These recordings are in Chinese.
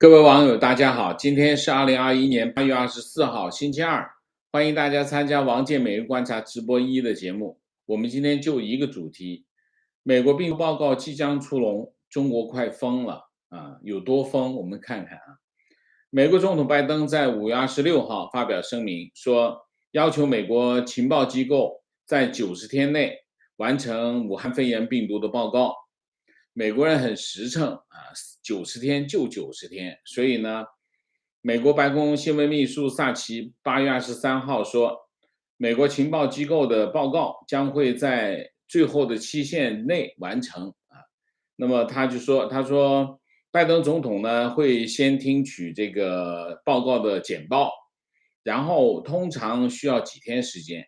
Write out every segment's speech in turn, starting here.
各位网友，大家好，今天是2021年8月24号，星期二，欢迎大家参加王健每日观察直播1的节目。我们今天就一个主题，美国病毒报告即将出笼，中国快疯了啊！有多疯？我们看看啊。美国总统拜登在5月26号发表声明，说要求美国情报机构在90天内完成武汉肺炎病毒的报告。美国人很实诚啊，90天就90天，所以呢，美国白宫新闻秘书萨奇8月23号说，美国情报机构的报告将会在最后的期限内完成啊。那么他说，拜登总统呢会先听取这个报告的简报，然后通常需要几天时间，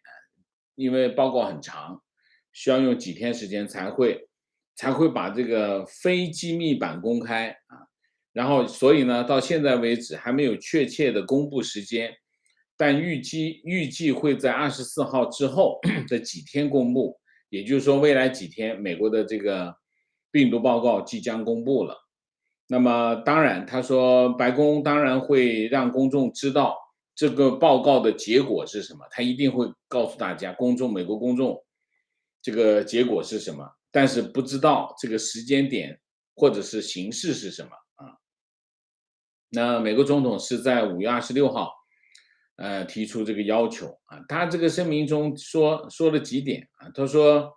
因为报告很长，需要用几天时间才会把这个非机密版公开啊。然后，所以呢，到现在为止还没有确切的公布时间，但预计会在24号之后的几天公布。也就是说，未来几天，美国的这个病毒报告即将公布了。那么，当然，他说白宫当然会让公众知道这个报告的结果是什么，他一定会告诉大家，美国公众这个结果是什么，但是不知道这个时间点或者是形式是什么啊。那美国总统是在5月26号，提出这个要求啊。他这个声明中说了几点啊，他说，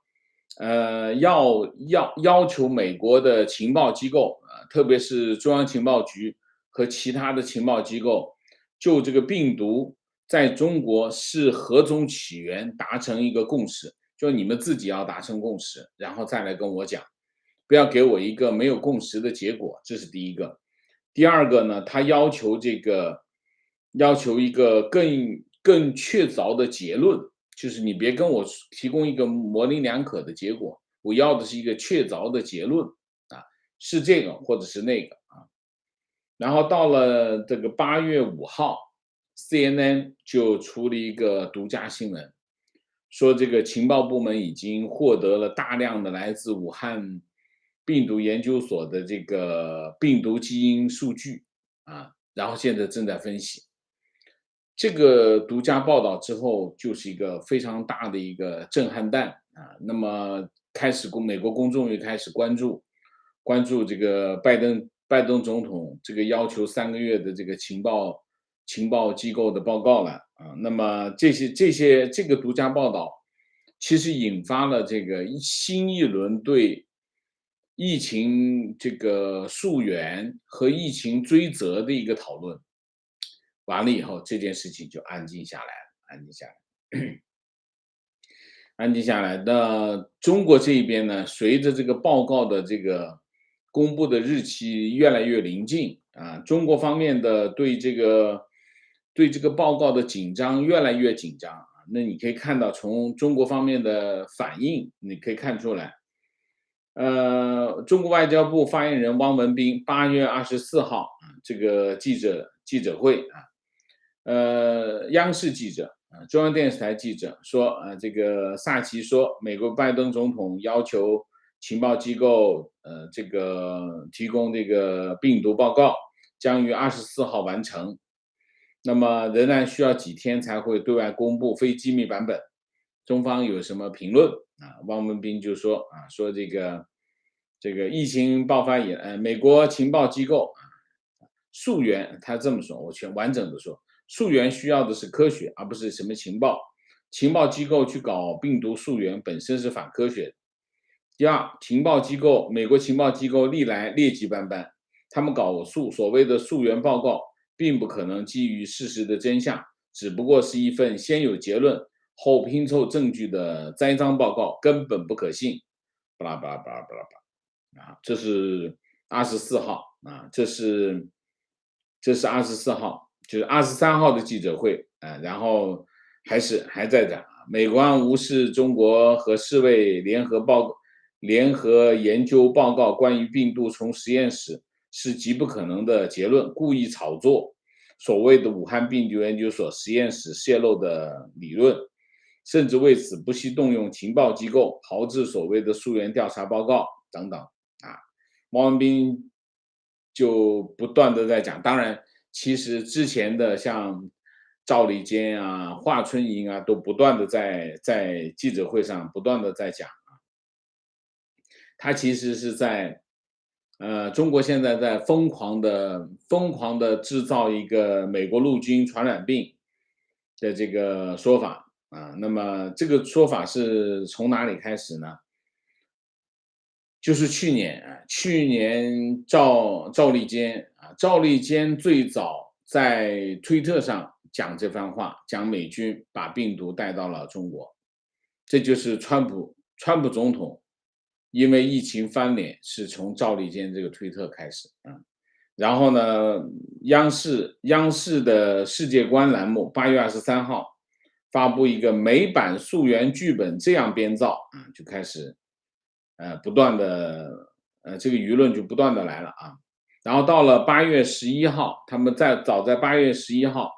要求美国的情报机构啊，特别是中央情报局和其他的情报机构，就这个病毒在中国是何种起源达成一个共识，就你们自己要达成共识，然后再来跟我讲，不要给我一个没有共识的结果，这是第一个。第二个呢，他要求一个更确凿的结论，就是你别跟我提供一个模棱两可的结果，我要的是一个确凿的结论啊，是这个或者是那个啊。然后到了这个8月5号，CNN 就出了一个独家新闻，说这个情报部门已经获得了大量的来自武汉病毒研究所的这个病毒基因数据啊，然后现在正在分析。这个独家报道之后，就是一个非常大的一个震撼弹啊。那么美国公众也开始关注这个拜登总统这个要求3个月的这个情报机构的报告了啊。那么这个独家报道，其实引发了这个新一轮对疫情这个溯源和疫情追责的一个讨论。完了以后，这件事情就安静下来了，安静下来。安静下来。那中国这一边呢，随着这个报告的这个公布的日期越来越临近啊，中国方面的对这个报告的紧张越来越紧张啊。那你可以看到，从中国方面的反应，你可以看出来。中国外交部发言人汪文斌8月24号啊，这个记者会啊，央视记者中央电视台记者说，这个萨奇说，美国拜登总统要求情报机构，这个提供这个病毒报告，将于24号完成。那么仍然需要几天才会对外公布非机密版本。中方有什么评论啊？汪文斌就说说这个疫情爆发以来，美国情报机构溯源，他这么说，我全完整的说。溯源需要的是科学，而不是什么情报。情报机构去搞病毒溯源本身是反科学的。第二，美国情报机构历来劣迹斑斑，他们搞所谓的溯源报告，并不可能基于事实的真相，只不过是一份先有结论后拼凑证据的栽赃报告，根本不可信。巴拉巴拉巴拉巴拉巴拉啊，这是24号啊，这是24号。就是23号的记者会然后还在讲，美国无视中国和世卫联合研究报告关于病毒从实验室是极不可能的结论，故意炒作所谓的武汉病毒研究所实验室泄露的理论，甚至为此不惜动用情报机构炮制所谓的溯源调查报告等等啊。汪文斌就不断的在讲。当然，其实之前的像赵立坚啊、华春莹啊，都不断的在记者会上不断的在讲。他其实是在，中国现在在疯狂的制造一个美国陆军传染病的这个说法啊。那么这个说法是从哪里开始呢？就是去年赵立坚最早在推特上讲这番话，讲美军把病毒带到了中国，这就是川普总统因为疫情翻脸是从赵立坚这个推特开始啊。然后呢，央视的世界观栏目8月23号发布一个美版溯源剧本这样编造啊，就开始不断的这个舆论就不断的来了啊。然后到了8月11号，他们早在8月11号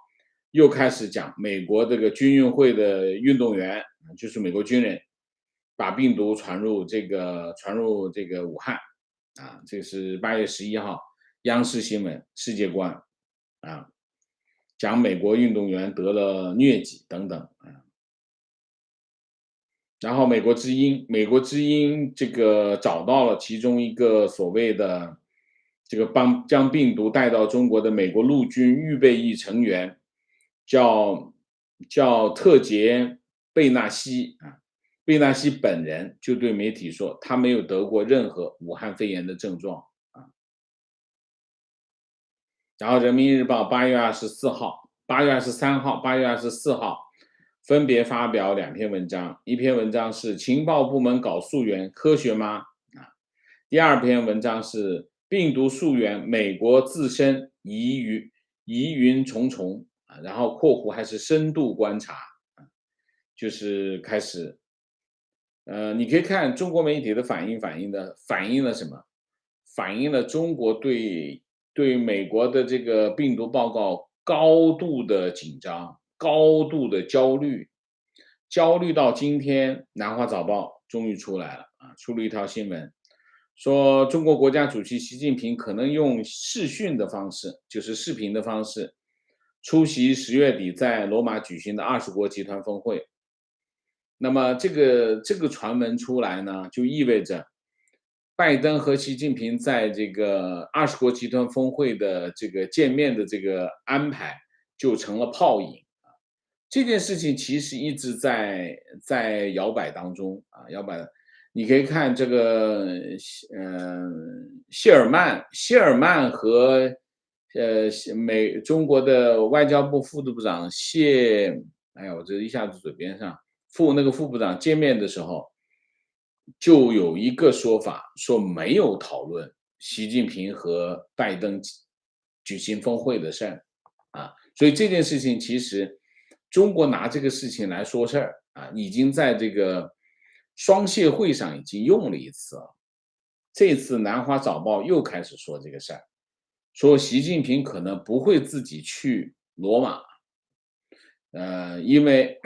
又开始讲美国这个军运会的运动员，就是美国军人把病毒传入这个武汉啊。这是8月11号央视新闻世界观啊，讲美国运动员得了疟疾等等啊。然后美国之音这个找到了其中一个所谓的这个将病毒带到中国的美国陆军预备役成员，叫特杰贝纳西啊。贝纳西本人就对媒体说，他没有得过任何武汉肺炎的症状啊。然后人民日报8月23号、8月24号分别发表2篇文章，一篇文章是情报部门搞溯源科学吗？啊，第二篇文章是病毒溯源，美国自身疑云重重啊，然后括弧还是深度观察啊。就是开始，你可以看中国媒体的反映了什么？反映了中国对美国的这个病毒报告高度的紧张，高度的焦虑，焦虑到今天，《南华早报》终于出来了啊，出了一条新闻，说中国国家主席习近平可能用视讯的方式，就是视频的方式，出席10月底在罗马举行的20国集团峰会。那么这个传闻出来呢，就意味着拜登和习近平在这个20国集团峰会的这个见面的这个安排就成了泡影啊。这件事情其实一直在摇摆当中啊，摇摆。你可以看这个，谢尔曼和中国的外交部副部长哎呀，我这一下子嘴边上副部长见面的时候，就有一个说法，说没有讨论习近平和拜登举行峰会的事儿啊。所以这件事情其实中国拿这个事情来说事儿啊，已经在这个双谢会上已经用了一次了。这次《南华早报》又开始说这个事儿，说习近平可能不会自己去罗马，因为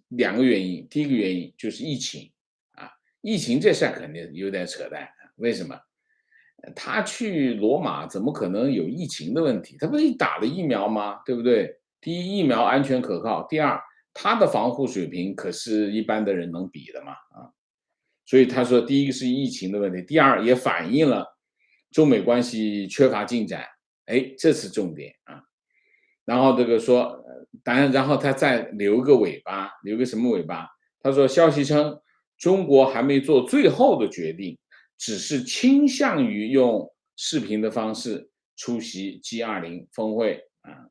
2个原因，第一个原因就是疫情啊。疫情这事儿肯定有点扯淡，为什么？他去罗马怎么可能有疫情的问题？他不是打了疫苗吗？对不对？第一，疫苗安全可靠；第二，他的防护水平可是一般的人能比的嘛啊。所以他说，第一个是疫情的问题，第二也反映了中美关系缺乏进展，哎，这是重点啊。然后这个说，当然，然后他再留个尾巴，留个什么尾巴？他说，消息称中国还没做最后的决定，只是倾向于用视频的方式出席 G20 峰会啊。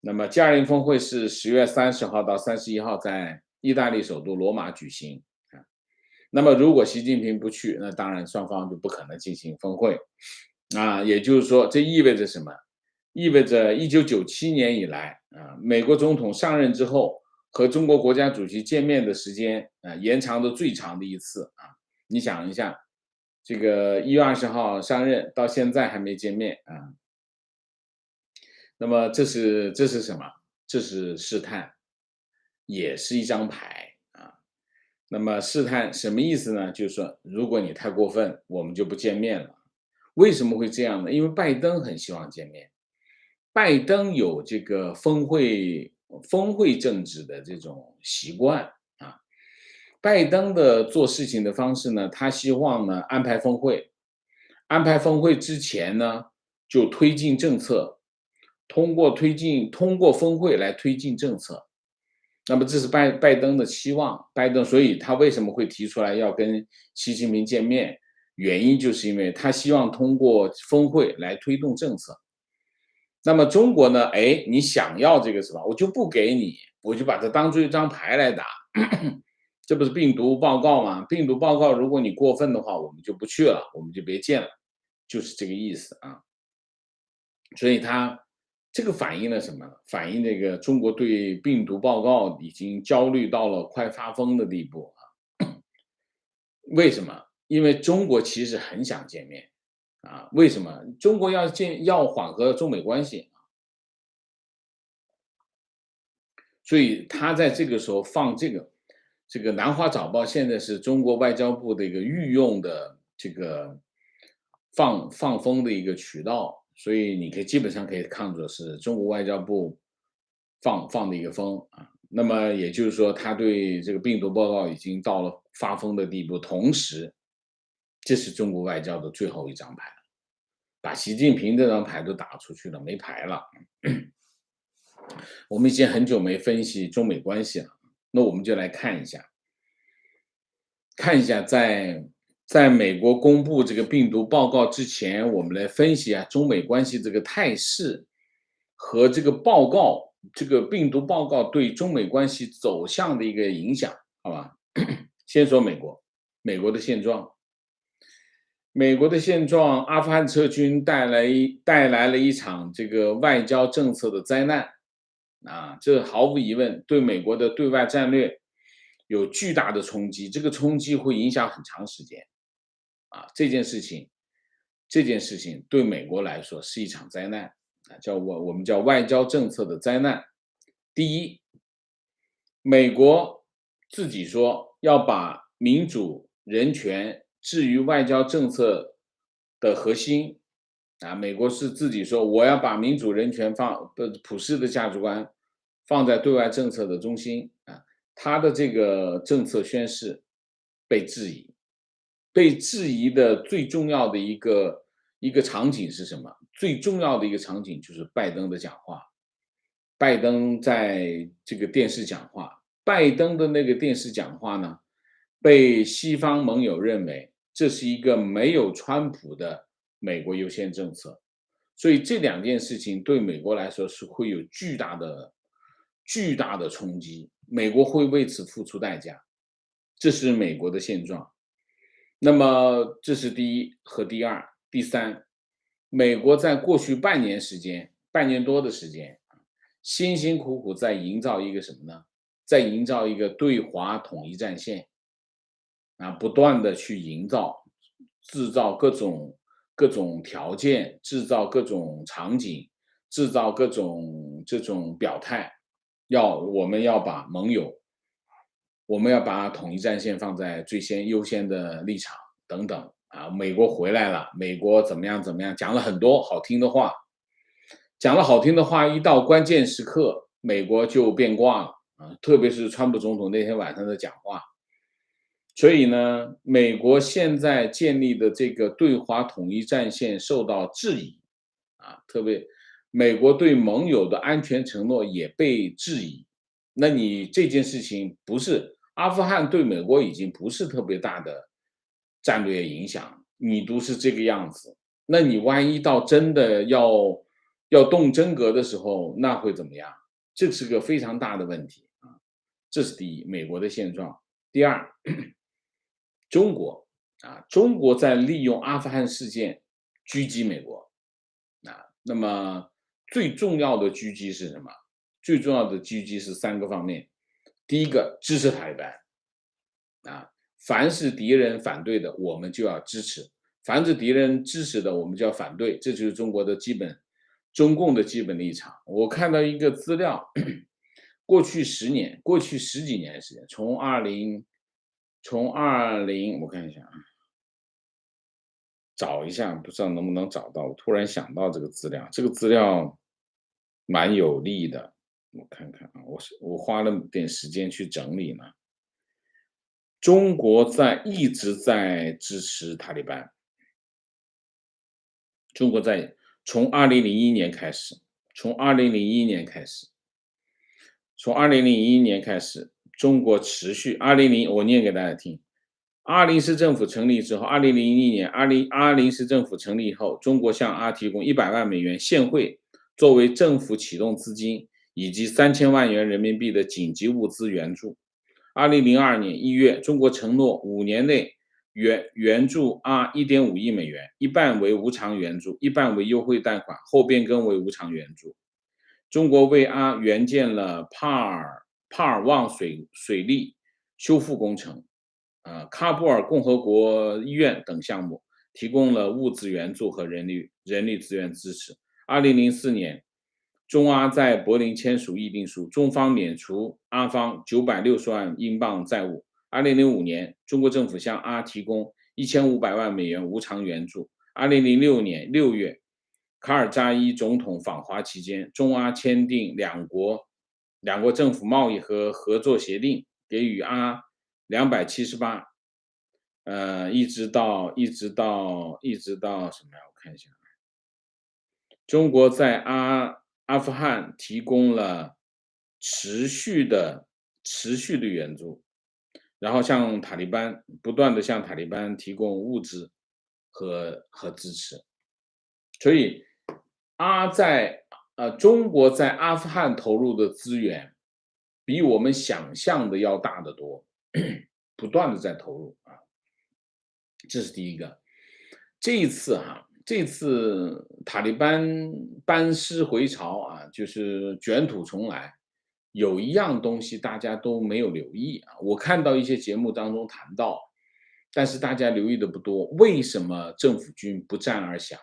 那么 G20 峰会是10月30号到31号在意大利首都罗马举行啊。那么如果习近平不去，那当然双方就不可能进行峰会啊。也就是说，这意味着什么？意味着1997年以来啊，美国总统上任之后和中国国家主席见面的时间啊，延长的最长的一次啊。你想一下，这个1月20号上任到现在还没见面啊。那么这是什么？这是试探，也是一张牌啊。那么试探什么意思呢？就是说，如果你太过分，我们就不见面了。为什么会这样呢？因为拜登很希望见面，拜登有这个峰会政治的这种习惯啊。拜登的做事情的方式呢，他希望呢安排峰会之前呢，就推进政策，通过峰会来推进政策。那么这是拜登的期望，所以他为什么会提出来要跟习近平见面？原因就是因为他希望通过峰会来推动政策。那么中国呢？哎，你想要这个是吧？我就不给你，我就把它当做一张牌来打。这不是病毒报告吗？病毒报告，如果你过分的话，我们就不去了，我们就别见了，就是这个意思啊。所以它这个反映了什么？反映这个中国对病毒报告已经焦虑到了快发疯的地步啊。为什么？因为中国其实很想见面啊。为什么？中国要缓和中美关系，所以他在这个时候放这个《南华早报》现在是中国外交部的一个御用的这个放风的一个渠道，所以你基本上可以看作是中国外交部放的一个风啊。那么也就是说，他对这个病毒报告已经到了发疯的地步，同时，这是中国外交的最后一张牌，把习近平这张牌都打出去了，没牌了。我们已经很久没分析中美关系了，那我们就来看一下在美国公布这个病毒报告之前，我们来分析啊中美关系这个态势和这个病毒报告对中美关系走向的一个影响，好吧？先说美国的现状。美国的现状，阿富汗撤军带来了一场这个外交政策的灾难，啊，这毫无疑问对美国的对外战略有巨大的冲击，这个冲击会影响很长时间，啊，这件事情对美国来说是一场灾难，啊，我们叫外交政策的灾难。第一，美国自己说要把民主、人权置于外交政策的核心，啊，美国是自己说我要把民主、人权普世的价值观放在对外政策的中心啊，他的这个政策宣示被质疑，被质疑的最重要的一个场景是什么？最重要的一个场景就是拜登的讲话。拜登在这个电视讲话，拜登的那个电视讲话呢，被西方盟友认为这是一个没有川普的美国优先政策，所以这两件事情对美国来说是会有巨大的冲击，美国会为此付出代价，这是美国的现状。那么这是第一和第二，第三，美国在过去半年多的时间，辛辛苦苦在营造一个什么呢？在营造一个对华统一战线，啊，不断的去制造各种条件，制造各种场景，制造各种这种表态，我们要把盟友，我们要把统一战线放在优先的立场等等啊。美国回来了，美国怎么样怎么样，讲了很多好听的话，一到关键时刻，美国就变卦了啊，特别是川普总统那天晚上的讲话。所以呢，美国现在建立的这个对华统一战线受到质疑，啊，特别美国对盟友的安全承诺也被质疑。那你这件事情不是阿富汗对美国已经不是特别大的战略影响，你都是这个样子，那你万一到真的要动真格的时候，那会怎么样？这是个非常大的问题啊。这是第一，美国的现状。第二，中国中国在利用阿富汗事件狙击美国啊。那么最重要的狙击是什么？最重要的狙击是三个方面。第一个，支持塔利班啊，凡是敌人反对的，我们就要支持；凡是敌人支持的，我们就要反对。这就是中共的基本立场。我看到一个资料，过去十几年的时间，从二零，我看一下啊，找一下，不知道能不能找到。我突然想到这个资料，这个资料蛮有力的。我看看啊，我花了点时间去整理呢。中国一直在支持塔利班，中国从2001年开始，从二零零一年开始，从2001年开始，中国持续我念给大家听。20市政府成立之后2001年2020市政府成立以后，中国向阿提供100万美元现汇作为政府启动资金，以及3000万元人民币的紧急物资援助。2002年1月，中国承诺5年内援助1.5亿美元，一半为无偿援助，一半为优惠贷款，后变更为无偿援助。中国为援建了帕尔旺水利修复工程、喀布尔共和国医院等项目，提供了物资援助和人力资源支持。2004年，中阿在柏林签署议定书，中方免除阿方960万英镑债务。2005年，中国政府向阿提供1500万美元无偿援助。2006年6月，卡尔扎伊总统访华期间，中阿签订两国政府贸易和合作协定，给予阿278，一直到什么呀？我看一下，中国在阿富汗提供了持续的援助，然后不断的向塔利班提供物资和支持。所以中国在阿富汗投入的资源比我们想象的要大得多，不断的在投入啊，这是第一个。这次塔利班班师回朝啊，就是卷土重来，有一样东西大家都没有留意啊，我看到一些节目当中谈到，但是大家留意的不多。为什么政府军不战而降？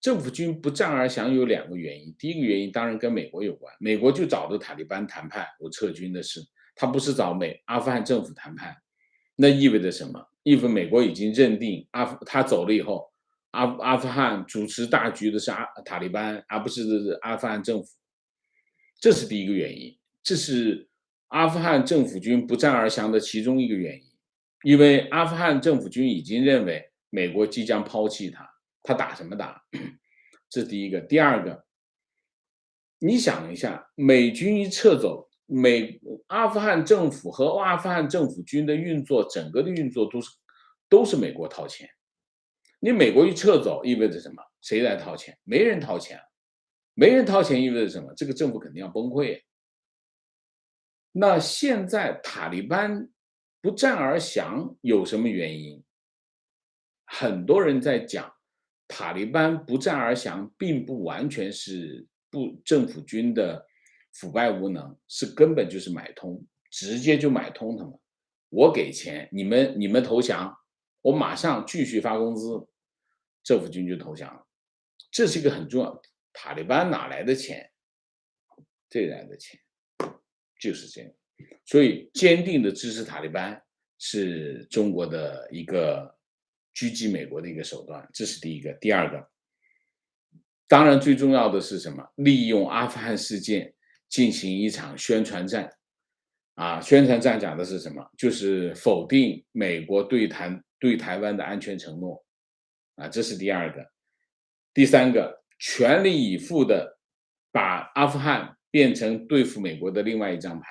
政府军不战而降有2个原因。第一个原因当然跟美国有关，美国就找着塔利班谈判，我撤军的事，他不是找阿富汗政府谈判。那意味着什么？意味着美国已经认定他走了以后，阿富汗主持大局的是塔利班，而不是阿富汗政府。这是第一个原因，这是阿富汗政府军不战而降的其中一个原因。因为阿富汗政府军已经认为美国即将抛弃他打什么打？这是第一个。第二个，你想一下，美军一撤走，阿富汗政府和阿富汗政府军的运作，整个的运作都是美国掏钱。你美国一撤走，意味着什么？谁来掏钱？没人掏钱。没人掏钱意味着什么？这个政府肯定要崩溃。那现在塔利班不战而降有什么原因？很多人在讲，塔利班不战而降，并不完全是政府军的腐败无能，是根本就是买通，直接就买通他们。我给钱，你们投降，我马上继续发工资，政府军就投降了。这是一个很重要。塔利班哪来的钱？这来的钱就是这样。所以坚定的支持塔利班是中国的一个狙击美国的一个手段，这是第一个。第二个，当然最重要的是什么？利用阿富汗事件进行一场宣传战。宣传战讲的是什么？就是否定美国对台湾的安全承诺。这是第二个。第三个，全力以赴的把阿富汗变成对付美国的另外一张牌。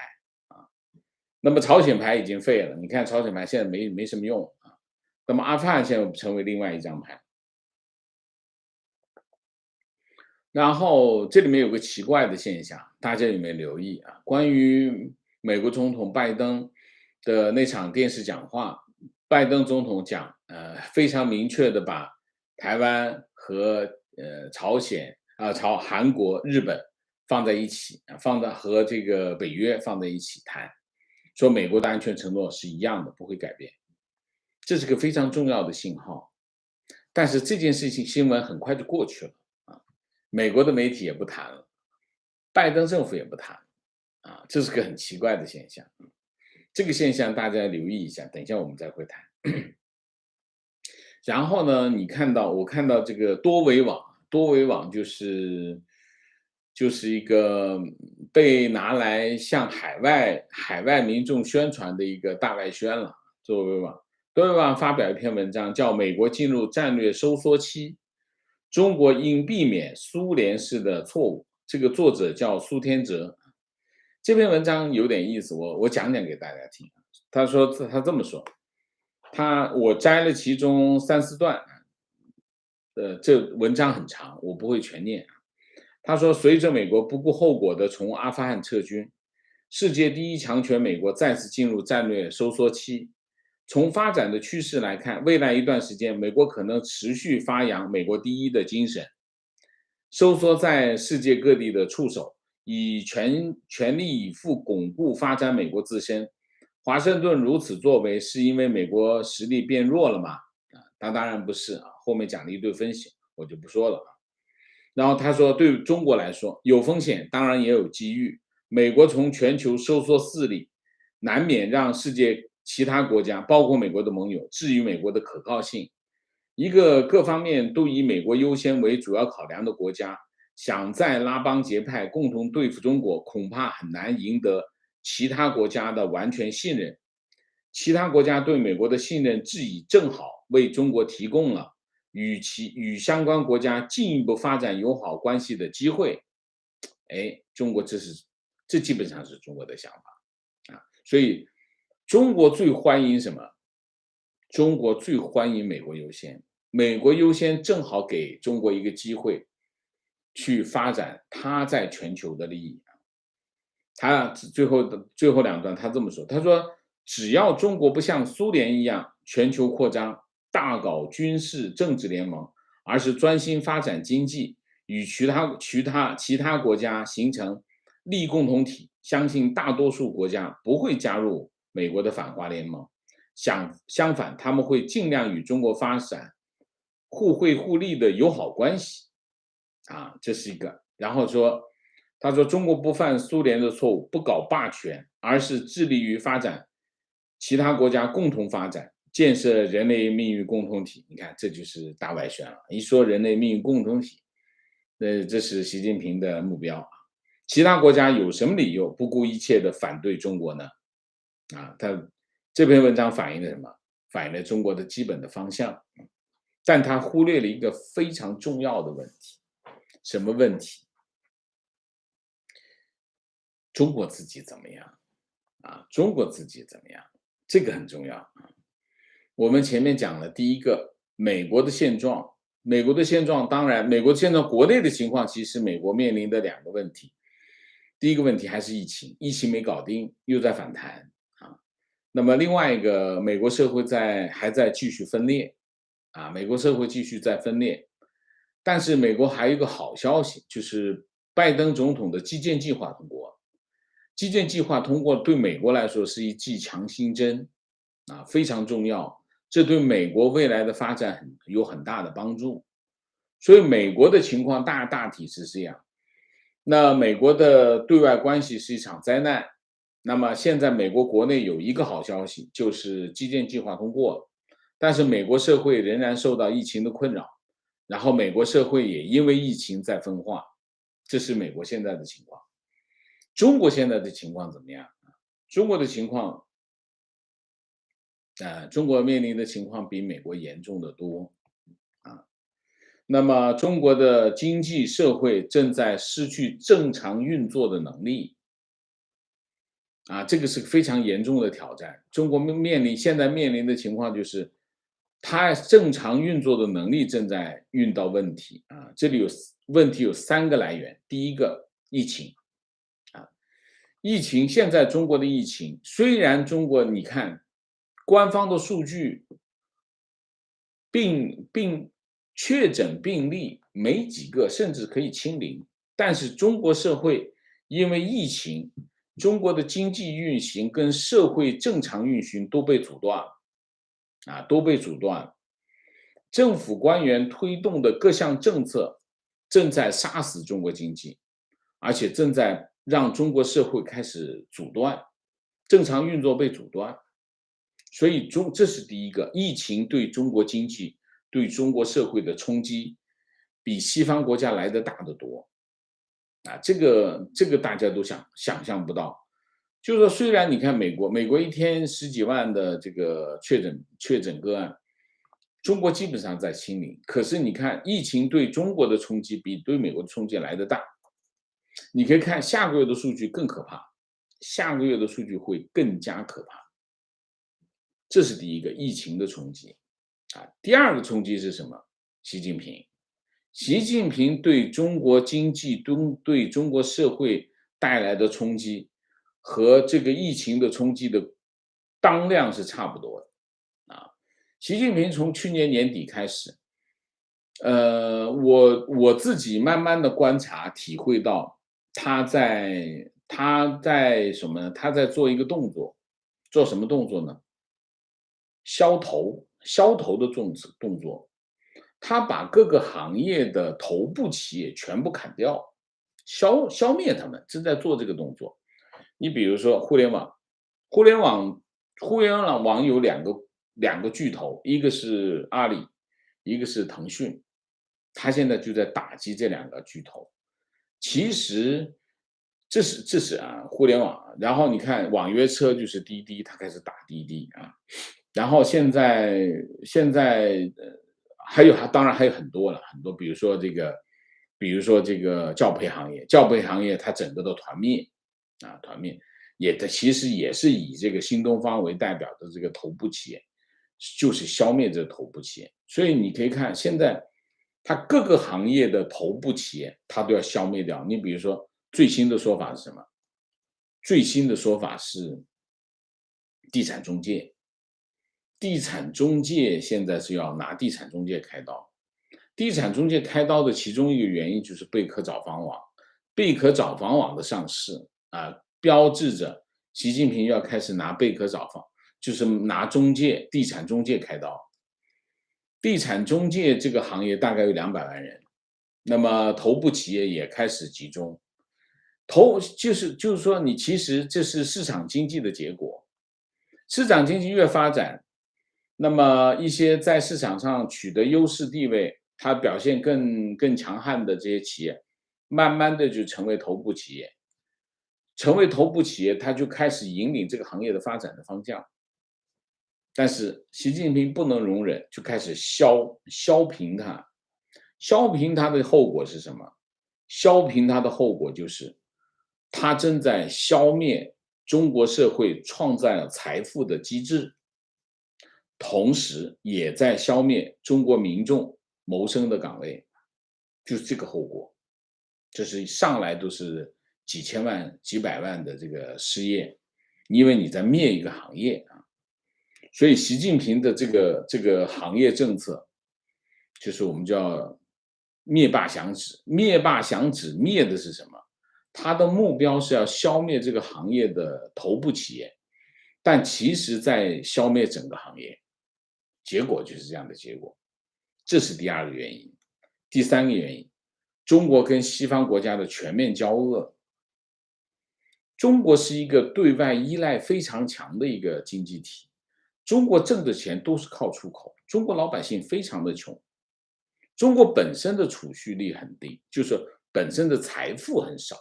那么朝鲜牌已经废了，你看朝鲜牌现在没什么用啊。那么阿富汗现在成为另外一张牌。然后这里面有个奇怪的现象，大家有没有留意啊？关于美国总统拜登的那场电视讲话，拜登总统讲，非常明确的把台湾和朝鲜韩国、日本放在一起，和这个北约放在一起谈，说美国的安全承诺是一样的，不会改变。这是个非常重要的信号。但是这件事情新闻很快就过去了美国的媒体也不谈了，拜登政府也不谈这是个很奇怪的现象。这个现象大家留意一下，等一下我们再会谈。然后呢，我看到这个多维网，多维网就是一个被拿来向海外民众宣传的一个大外宣了。多维网，多维网发表一篇文章，叫《美国进入战略收缩期，中国应避免苏联式的错误》。这个作者叫苏天哲。这篇文章有点意思，我讲讲给大家听。他这么说，我摘了其中3、4段，这文章很长，我不会全念。他说，随着美国不顾后果的从阿富汗撤军，世界第一强权美国再次进入战略收缩期。从发展的趋势来看，未来一段时间，美国可能持续发扬美国第一的精神，收缩在世界各地的触手，以全力以赴巩固发展美国自身。华盛顿如此作为，是因为美国实力变弱了吗？他当然不是啊，后面讲了一堆分析，我就不说了。然后他说，对中国来说，有风险，当然也有机遇。美国从全球收缩势力，难免让世界其他国家，包括美国的盟友，质疑美国的可靠性。一个各方面都以美国优先为主要考量的国家，想再拉帮结派，共同对付中国，恐怕很难赢得其他国家的完全信任。其他国家对美国的信任质疑，正好为中国提供了与相关国家进一步发展友好关系的机会。中国这基本上是中国的想法啊。所以中国最欢迎什么？中国最欢迎美国优先，美国优先正好给中国一个机会，去发展它在全球的利益。他最后2段他这么说，他说，只要中国不像苏联一样全球扩张，大搞军事政治联盟，而是专心发展经济，与其他国家形成利益共同体，相信大多数国家不会加入美国的反华联盟，相反，他们会尽量与中国发展互惠互利的友好关系。这是一个。然后他说中国不犯苏联的错误，不搞霸权，而是致力于发展其他国家共同发展，建设人类命运共同体。你看，这就是大外宣了。一说人类命运共同体，这是习近平的目标。其他国家有什么理由不顾一切的反对中国呢？他这篇文章反映了什么？反映了中国的基本的方向，但他忽略了一个非常重要的问题。什么问题？中国自己怎么样？中国自己怎么样？这个很重要。我们前面讲了第一个，美国的现状。美国的现状，当然，美国现状国内的情况，其实美国面临的2个问题。第一个问题还是疫情，疫情没搞定，又在反弹。那么另外一个，美国社会还在继续分裂。美国社会继续在分裂。但是美国还有一个好消息，就是拜登总统的基建计划通过。基建计划通过对美国来说是一剂强心针，非常重要，这对美国未来的发展有很大的帮助。所以美国的情况大体是这样。那美国的对外关系是一场灾难。那么现在美国国内有一个好消息，就是基建计划通过了，但是美国社会仍然受到疫情的困扰，然后美国社会也因为疫情在分化，这是美国现在的情况。中国现在的情况怎么样？中国的情况，中国面临的情况比美国严重的多。那么中国的经济社会正在失去正常运作的能力。这个是非常严重的挑战。中国现在面临的情况就是，它正常运作的能力正在遇到问题。这里问题有3个来源。第一个，疫情。疫情，现在中国的疫情，虽然中国你看官方的数据确诊病例没几个，甚至可以清零，但是中国社会因为疫情，中国的经济运行跟社会正常运行都被阻断了。都被阻断了。政府官员推动的各项政策正在杀死中国经济，而且正在让中国社会开始阻断，正常运作被阻断。所以这是第一个，疫情对中国经济对中国社会的冲击，比西方国家来的大得多。这个大家都想象不到。就是说，虽然你看美国一天十几万的这个确诊个案，中国基本上在清零，可是你看疫情对中国的冲击比对美国的冲击来得大。你可以看下个月的数据更可怕，下个月的数据会更加可怕。这是第一个疫情的冲击。第二个冲击是什么？习近平。习近平对中国经济、对中国社会带来的冲击，和这个疫情的冲击的当量是差不多的。习近平从去年年底开始，我自己慢慢的观察体会到，他在什么呢？他在做一个动作。做什么动作呢？削头的动作。他把各个行业的头部企业全部砍掉，消灭他们，正在做这个动作。你比如说互联网，互联网互联网有两个巨头，一个是阿里，一个是腾讯。他现在就在打击这两个巨头。其实这是互联网。然后你看网约车就是滴滴，他开始打滴滴。然后现在当然还有很多了，很多，比如说这个教培行业它整个都团灭。团灭。其实也是以这个新东方为代表的这个头部企业，就是消灭这头部企业。所以你可以看现在它各个行业的头部企业，它都要消灭掉。你比如说最新的说法是什么？最新的说法是地产中介。地产中介现在是要拿地产中介开刀。地产中介开刀的其中一个原因就是贝壳找房网。贝壳找房网的上市标志着习近平要开始拿贝壳找房，就是拿地产中介开刀。地产中介这个行业大概有200万人，那么头部企业也开始集中。就是说，你其实这是市场经济的结果。市场经济越发展，那么一些在市场上取得优势地位，它表现更强悍的这些企业，慢慢的就成为头部企业。成为头部企业，它就开始引领这个行业的发展的方向。但是习近平不能容忍，就开始削平它。削平它的后果是什么？削平它的后果就是，它正在消灭中国社会创造财富的机制，同时也在消灭中国民众谋生的岗位。就是这个后果。这是上来都是几千万、几百万的这个失业，因为你在灭一个行业。所以习近平的这个行业政策，就是我们叫灭霸响指。灭霸响指灭的是什么？他的目标是要消灭这个行业的头部企业，但其实在消灭整个行业。结果就是这样的结果。这是第二个原因。第三个原因，中国跟西方国家的全面交恶。中国是一个对外依赖非常强的一个经济体。中国挣的钱都是靠出口，中国老百姓非常的穷。中国本身的储蓄率很低，就是本身的财富很少。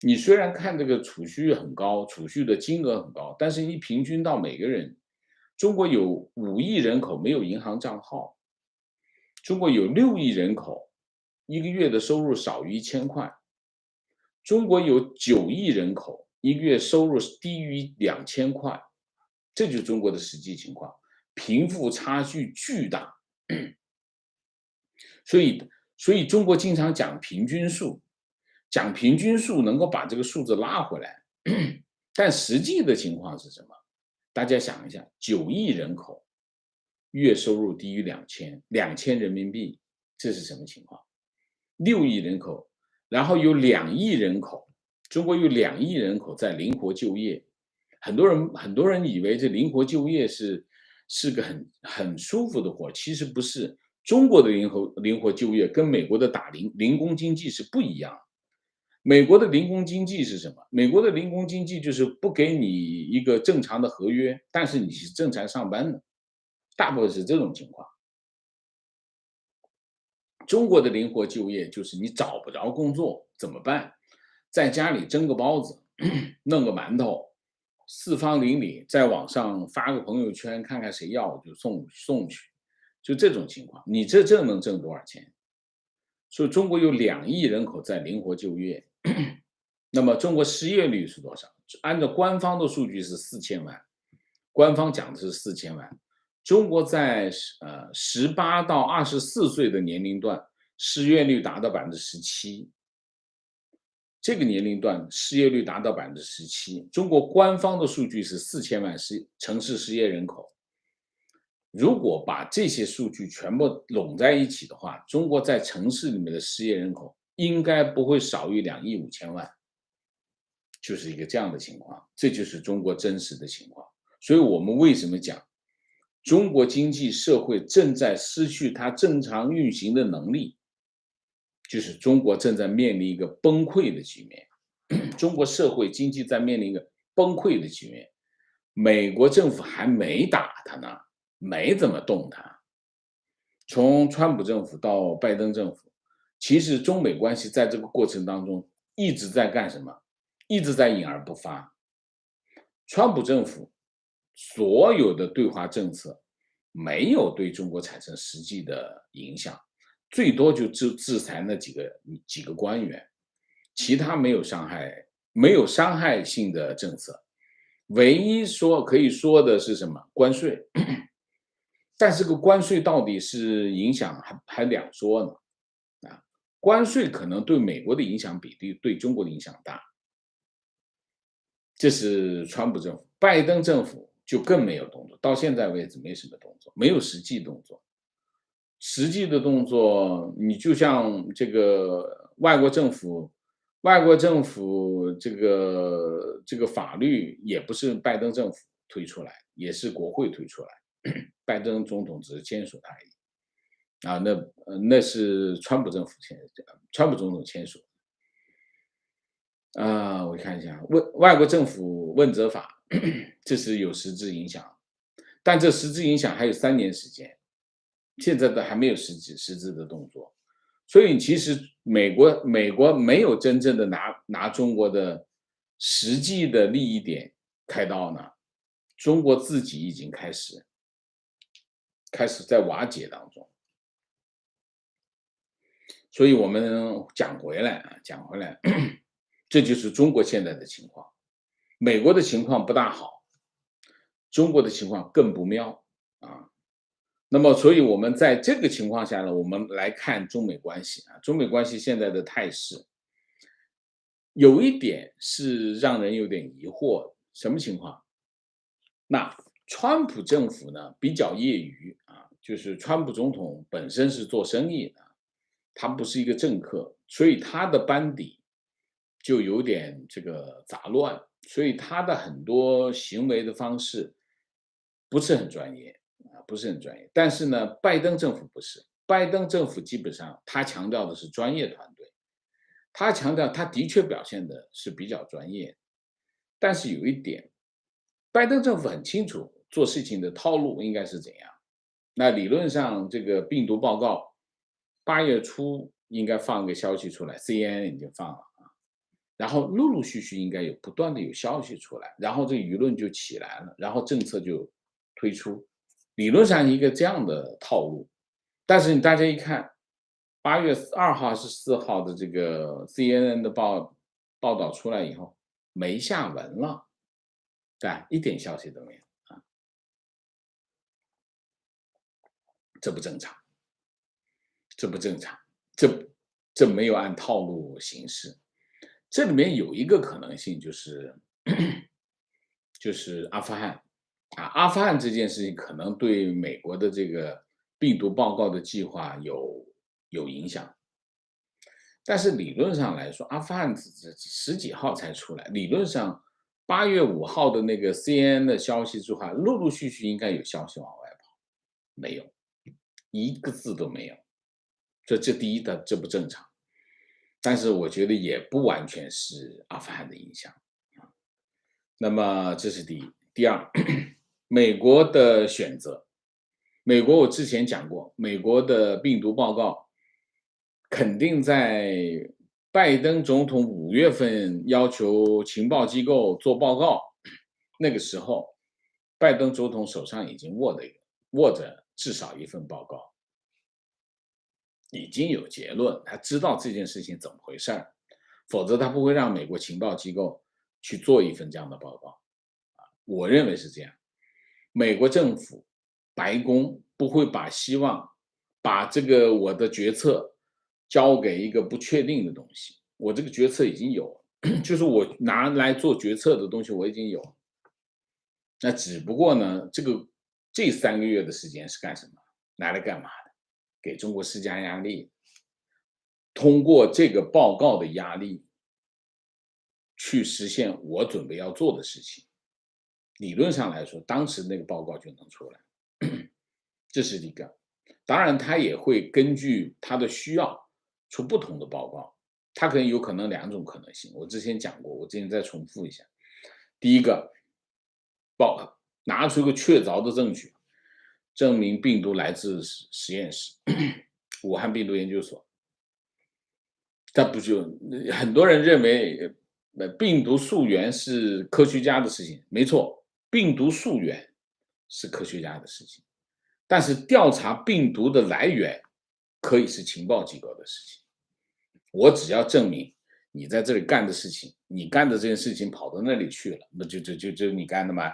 你虽然看这个储蓄很高，储蓄的金额很高，但是你平均到每个人，中国有5亿人口没有银行账号。中国有6亿人口，一个月的收入少于1000块。中国有9亿人口，一个月收入低于2000块。这就是中国的实际情况，贫富差距巨大。所以中国经常讲平均数，讲平均数能够把这个数字拉回来。但实际的情况是什么？大家想一下，9亿人口，月收入低于2000人民币，这是什么情况？6亿人口，然后有2亿人口，中国有2亿人口在灵活就业。很多人以为这灵活就业是个很舒服的活，其实不是。中国的灵活就业跟美国的打零工经济是不一样的。美国的零工经济是什么？美国的零工经济就是不给你一个正常的合约，但是你是正常上班的，大部分是这种情况。中国的灵活就业就是你找不着工作怎么办？在家里蒸个包子，弄个馒头，四方邻里在网上发个朋友圈，看看谁要就送去，就这种情况，你这能挣多少钱？所以中国有2亿人口在灵活就业，那么中国失业率是多少？按照官方的数据是4000万，官方讲的是4000万。中国在18到24岁的年龄段，失业率达到17%，这个年龄段失业率达到17%。中国官方的数据是4000万城市失业人口。如果把这些数据全部拢在一起的话，中国在城市里面的失业人口应该不会少于2亿5千万，就是一个这样的情况，这就是中国真实的情况。所以我们为什么讲中国经济社会正在失去它正常运行的能力，就是中国正在面临一个崩溃的局面，中国社会经济在面临一个崩溃的局面。美国政府还没打它呢，没怎么动它。从川普政府到拜登政府，其实中美关系在这个过程当中一直在干什么？一直在隐而不发。川普政府所有的对华政策没有对中国产生实际的影响，最多就制裁那几个官员，其他没有伤害性的政策。唯一可以说的是什么？关税。但是个关税到底是影响还两说呢？关税可能对美国的影响比对中国的影响大。这是川普政府，拜登政府就更没有动作，到现在为止没什么动作，没有实际动作。实际的动作，你就像这个外国政府这个法律也不是拜登政府推出来，也是国会推出来，拜登总统只是签署它而已。那是川普川普总统签署。我看一下，外国政府问责法，这是有实质影响，但这实质影响还有3年时间，现在还没有实质的动作，所以其实美国没有真正的拿中国的实际的利益点开刀呢，中国自己已经开始在瓦解当中。所以我们讲回来，这就是中国现在的情况。美国的情况不大好，中国的情况更不妙啊。那么，所以我们在这个情况下呢，我们来看中美关系啊，中美关系现在的态势，有一点是让人有点疑惑，什么情况？那川普政府呢比较业余啊，就是川普总统本身是做生意的，他不是一个政客，所以他的班底就有点这个杂乱，所以他的很多行为的方式不是很专业啊，不是很专业。但是呢，拜登政府不是，拜登政府基本上他强调的是专业团队，他强调他的确表现的是比较专业，但是有一点，拜登政府很清楚做事情的套路应该是怎样。那理论上，这个病毒报告8月初应该放个消息出来 ，CNN 已经放了啊，然后陆陆续续应该不断的有消息出来，然后这个舆论就起来了，然后政策就推出，理论上一个这样的套路。但是大家一看，8月2号还是4号的这个 CNN 的报道出来以后，没下文了，一点消息都没有啊，这不正常，这不正常，这没有按套路行事。这里面有一个可能性就是阿富汗阿富汗这件事情可能对美国的这个病毒报告的计划有影响，但是理论上来说，阿富汗十几号才出来，理论上8月5号的那个 CNN 的消息之后，陆陆续续应该有消息往外跑，没有，一个字都没有。这第一的这不正常，但是我觉得也不完全是阿富汗的影响啊。那么这是第一，第二，美国的选择，美国我之前讲过，美国的病毒报告肯定在拜登总统5月份要求情报机构做报告，那个时候，拜登总统手上已经握着至少一份报告，已经有结论，他知道这件事情怎么回事儿，否则他不会让美国情报机构去做一份这样的报告。我认为是这样，美国政府、白宫不会把这个我的决策交给一个不确定的东西。我这个决策已经有了，就是我拿来做决策的东西我已经有了。那只不过呢，这3个月的时间是干什么？拿来干嘛的？给中国施加压力，通过这个报告的压力，去实现我准备要做的事情。理论上来说，当时那个报告就能出来，这是一个。当然，他也会根据他的需要出不同的报告，他有可能2种可能性。我之前讲过，我之前再重复一下。第一个，拿出一个确凿的证据，证明病毒来自实验室，武汉病毒研究所。这不就很多人认为，病毒溯源是科学家的事情，没错，病毒溯源是科学家的事情，但是调查病毒的来源可以是情报机构的事情。我只要证明你在这里干的事情，你干的这件事情跑到那里去了，那就你干的吗？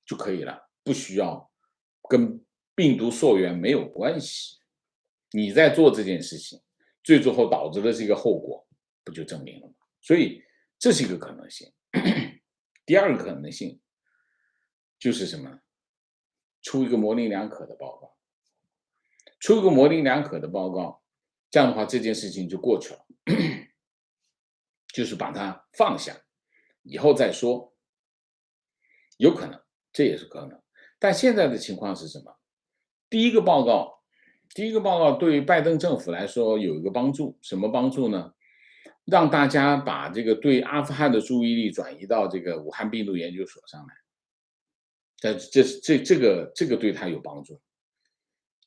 就可以了，不需要跟病毒溯源没有关系。你在做这件事情，最后导致的这个后果，不就证明了吗？所以这是一个可能性。第二个可能性就是什么？出一个模棱两可的报告，出一个模棱两可的报告，这样的话这件事情就过去了，就是把它放下，以后再说，有可能，这也是可能。但现在的情况是什么？第一个报告，对于拜登政府来说有一个帮助，什么帮助呢？让大家把这个对阿富汗的注意力转移到这个武汉病毒研究所上来，这个对他有帮助。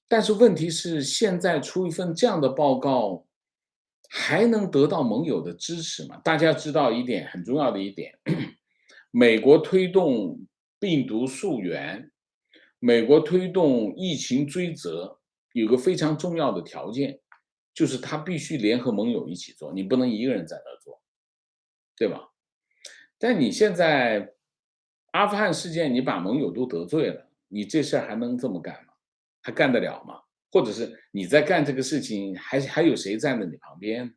但是问题是，现在出一份这样的报告，还能得到盟友的支持吗？大家知道一点很重要的一点，美国推动病毒溯源，美国推动疫情追责，有个非常重要的条件，就是他必须联合盟友一起做，你不能一个人在那做，对吧？但你现在阿富汗事件，你把盟友都得罪了，你这事儿还能这么干吗？还干得了吗？或者是你在干这个事情，还有谁站在你旁边？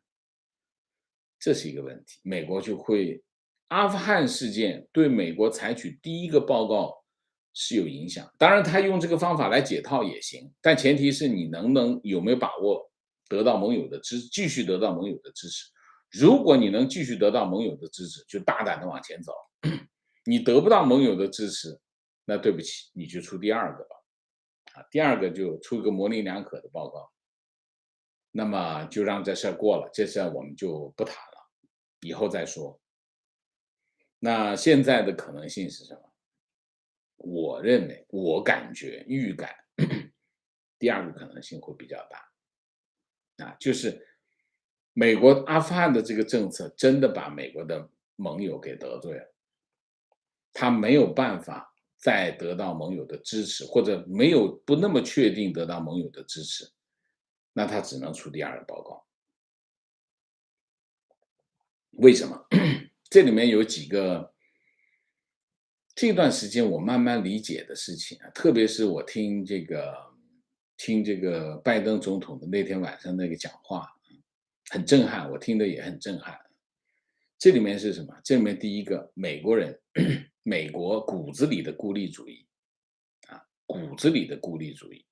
这是一个问题。美国就会阿富汗事件对美国采取第一个报告是有影响。当然，他用这个方法来解套也行，但前提是你有没有把握得到盟友的继续得到盟友的支持。如果你能继续得到盟友的支持，就大胆的往前走。你得不到盟友的支持，那对不起，你就出第二个吧。第二个就出一个模棱两可的报告，那么就让这事儿过了，这事儿我们就不谈了，以后再说。那现在的可能性是什么？我认为，我感觉预感，第二个可能性会比较大，就是美国阿富汗的这个政策真的把美国的盟友给得罪了，他没有办法再得到盟友的支持，或者不那么确定得到盟友的支持，那他只能出第二个报告。为什么？这里面有几个这段时间我慢慢理解的事情啊，特别是我听这个拜登总统的那天晚上那个讲话，很震撼，我听的也很震撼。这里面是什么？这里面第一个，美国人，美国骨子里的孤立主义，骨子里的孤立主义。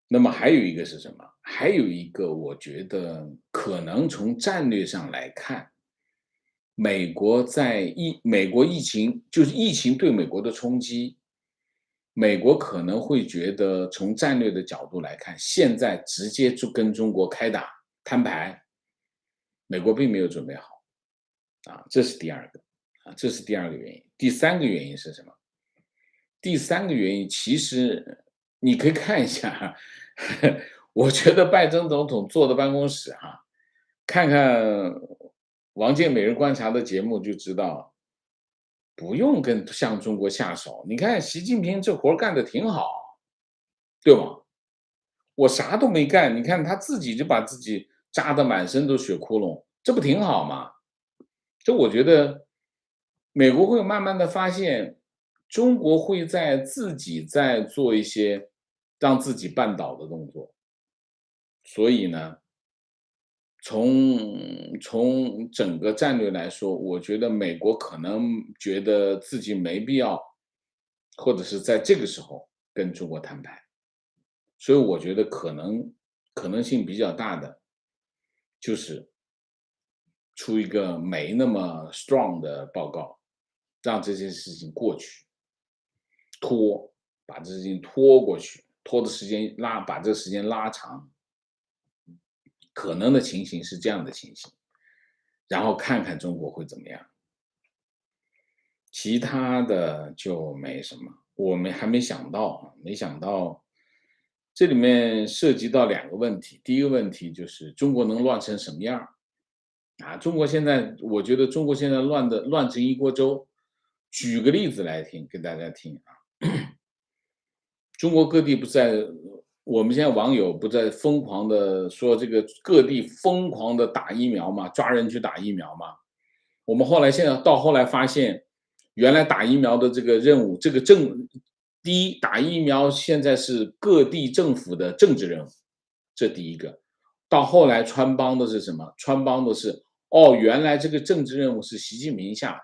那么还有一个是什么？还有一个，我觉得可能从战略上来看，美国疫情就是疫情对美国的冲击，美国可能会觉得从战略的角度来看，现在直接就跟中国开打摊牌，美国并没有准备好这是第二个这是第二个原因。第三个原因是什么？第三个原因其实你可以看一下我觉得拜登总统坐的办公室哈，看看王健每日观察的节目就知道，不用向中国下手。你看习近平这活干得挺好，对吗？我啥都没干，你看他自己就把自己扎得满身都血窟窿，这不挺好吗？这我觉得美国会慢慢的发现，中国会自己在做一些让自己绊倒的动作。所以呢，从整个战略来说，我觉得美国可能觉得自己没必要，或者是在这个时候跟中国摊牌。所以我觉得可能性比较大的，就是出一个没那么 strong 的报告，让这件事情过去，把这事情拖过去，把这个时间拉长，可能的情形是这样的情形，然后看看中国会怎么样。其他的就没什么，我们还没想到没想到这里面涉及到两个问题。第一个问题就是中国能乱成什么样儿中国现在我觉得中国现在乱成一锅粥。举个例子来给大家听啊。中国各地不在我们现在网友不在疯狂的说这个各地疯狂的打疫苗嘛，抓人去打疫苗嘛。我们后来发现，原来打疫苗的这个任务，第一，打疫苗现在是各地政府的政治任务，这第一个。到后来穿帮的是什么？穿帮的是，原来这个政治任务是习近平下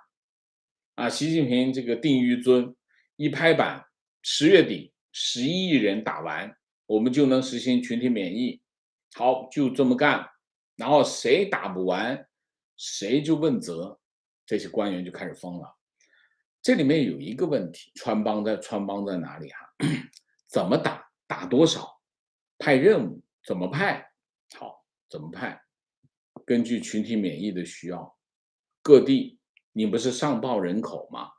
的习近平这个定于尊，一拍板，10月底11亿人打完，我们就能实行群体免疫。好，就这么干。然后谁打不完，谁就问责，这些官员就开始疯了。这里面有一个问题，穿帮在哪里怎么打，打多少，派任务怎么派，好，怎么派？根据群体免疫的需要，各地你不是上报人口吗？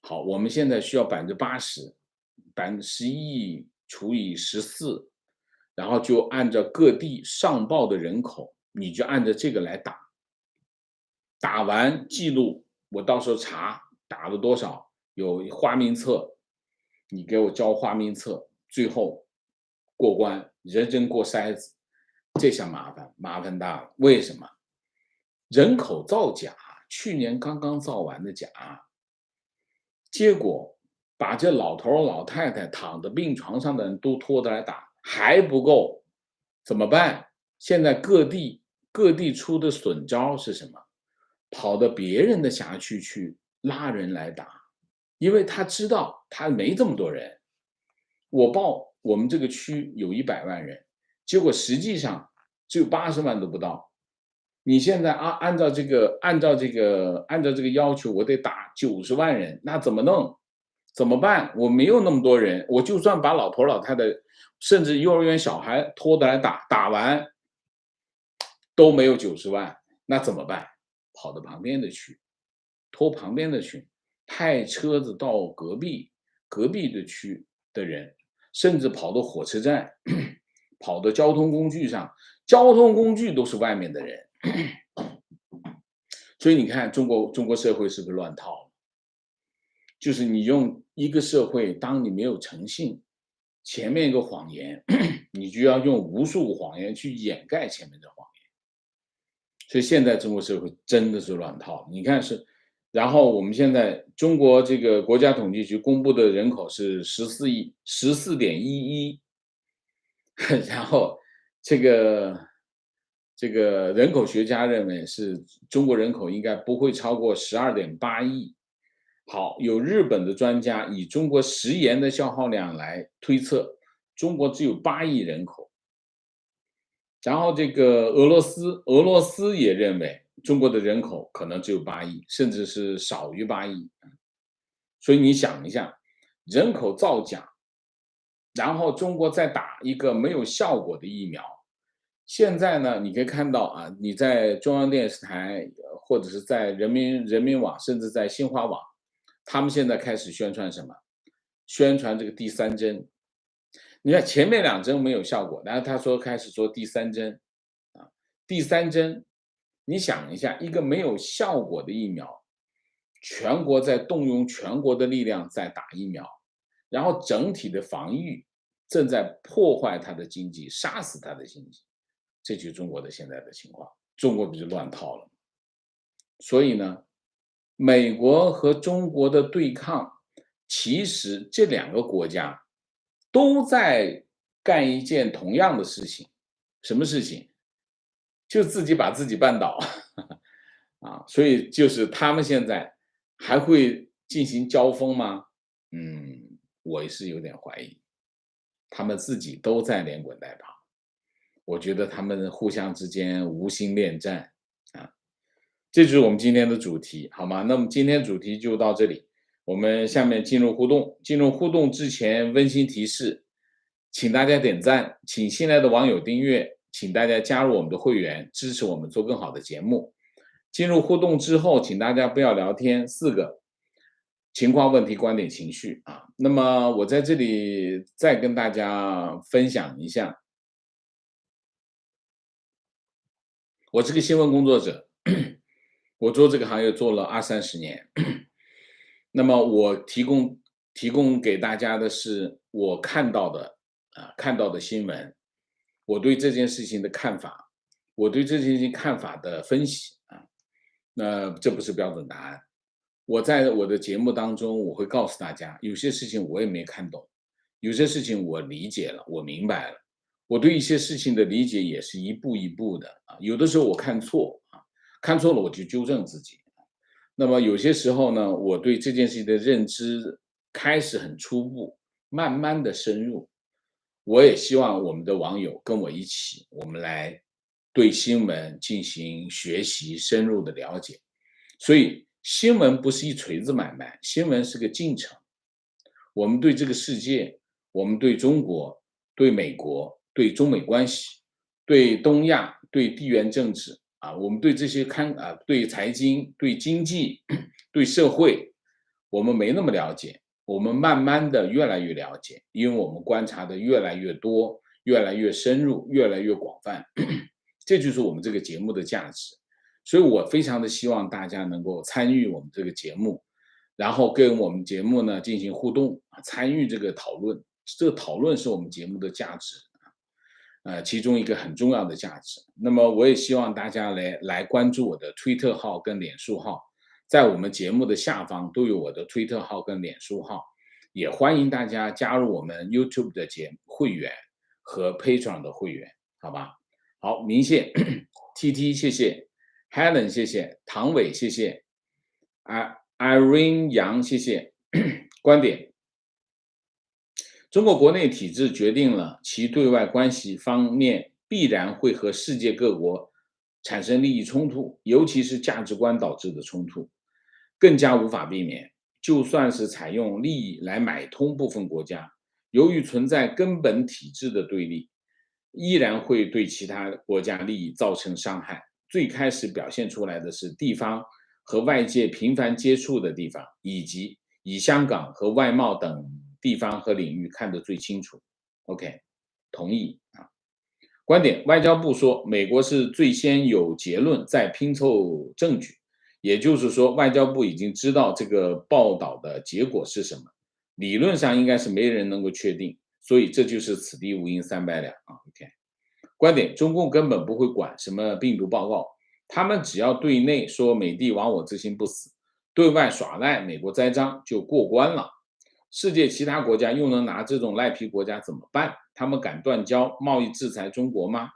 好，我们现在需要80%，11亿除以14，然后就按照各地上报的人口，你就按照这个来打。打完记录，我到时候查打了多少，有花名册，你给我交花名册，最后过关，人人过筛子，这下麻烦大了。为什么？人口造假，去年刚刚造完的假，结果把这老头老太太躺在病床上的人都拖着来打，还不够，怎么办？现在各地出的损招是什么？跑到别人的辖区去拉人来打，因为他知道他没这么多人。我报我们这个区有100万人，结果实际上只有80万都不到。你现在按照这个要求，我得打90万人，那怎么弄？怎么办？我没有那么多人，我就算把老头老太太，甚至幼儿园小孩拖着来打，打完都没有90万，那怎么办？跑到旁边的区，拖旁边的群，派车子到隔壁的区的人，甚至跑到火车站，跑到交通工具上，交通工具都是外面的人。所以你看中国社会是不是乱套了？就是你用一个社会，当你没有诚信，前面一个谎言，你就要用无数个谎言去掩盖前面的谎言。所以现在中国社会真的是乱套，你看然后我们现在中国这个国家统计局公布的人口是14.11，然后这个人口学家认为是中国人口应该不会超过12.8亿。好，有日本的专家以中国食盐的消耗量来推测，中国只有8亿人口。然后这个俄罗斯也认为中国的人口可能只有8亿，甚至是少于8亿。所以你想一下，人口造假，然后中国再打一个没有效果的疫苗。现在呢，你可以看到你在中央电视台，或者是在人民网，甚至在新华网，他们现在开始宣传什么？宣传这个第3针。你看前面2针没有效果，然后他说开始说第3针，啊，第3针，你想一下，一个没有效果的疫苗，全国在动用全国的力量在打疫苗，然后整体的防御正在破坏它的经济，杀死它的经济，这就是中国的现在的情况，中国不就乱套了？所以呢，美国和中国的对抗，其实这2个国家都在干一件同样的事情，什么事情？就自己把自己绊倒。啊，所以就是他们现在还会进行交锋吗？我也是有点怀疑，他们自己都在连滚带爬，我觉得他们互相之间无心恋战啊。这就是我们今天的主题，好吗？那么今天主题就到这里，我们下面进入互动。进入互动之前，温馨提示，请大家点赞，请新来的网友订阅，请大家加入我们的会员，支持我们做更好的节目。进入互动之后，请大家不要聊天，4个情况、问题、观点、情绪啊。那么我在这里再跟大家分享一下，我是个新闻工作者，我做这个行业做了20-30年，那么我提供给大家的是我看到的新闻，我对这件事情的看法，我对这件事情看法的分析啊。那这不是标准答案。我在我的节目当中，我会告诉大家，有些事情我也没看懂，有些事情我理解了，我明白了。我对一些事情的理解也是一步一步的啊，有的时候我看错啊，看错了我就纠正自己。那么有些时候呢，我对这件事情的认知开始很初步，慢慢的深入。我也希望我们的网友跟我一起，我们来对新闻进行学习、深入的了解。所以新闻不是一锤子买卖，新闻是个进程。我们对这个世界，我们对中国、对美国、对中美关系、对东亚、对地缘政治啊，我们对这些对财经、对经济、对社会，我们没那么了解，我们慢慢的越来越了解，因为我们观察的越来越多，越来越深入，越来越广泛，这就是我们这个节目的价值。所以我非常的希望大家能够参与我们这个节目，然后跟我们节目呢进行互动啊，参与这个讨论。这个讨论是我们节目的价值其中一个很重要的价值。那么我也希望大家来关注我的推特号跟脸书号，在我们节目的下方都有我的推特号跟脸书号，也欢迎大家加入我们 YouTube 的会员和 Patreon 的会员，好吧？好，明谢，TT 谢谢 ，Helen 谢谢，唐伟谢谢，Irene 杨谢谢，观点。中国国内体制决定了其对外关系方面必然会和世界各国产生利益冲突，尤其是价值观导致的冲突，更加无法避免。就算是采用利益来买通部分国家，由于存在根本体制的对立，依然会对其他国家利益造成伤害。最开始表现出来的是地方和外界频繁接触的地方，以及以香港和外贸等地方和领域看得最清楚。OK， 同意啊。观点，外交部说，美国是最先有结论，再拼凑证据。也就是说，外交部已经知道这个报道的结果是什么，理论上应该是没人能够确定，所以这就是此地无银三百两啊。OK， 观点，中共根本不会管什么病毒报告，他们只要对内说美帝亡我之心不死，对外耍赖美国栽赃就过关了。世界其他国家又能拿这种赖皮国家怎么办？他们敢断交、贸易制裁中国吗？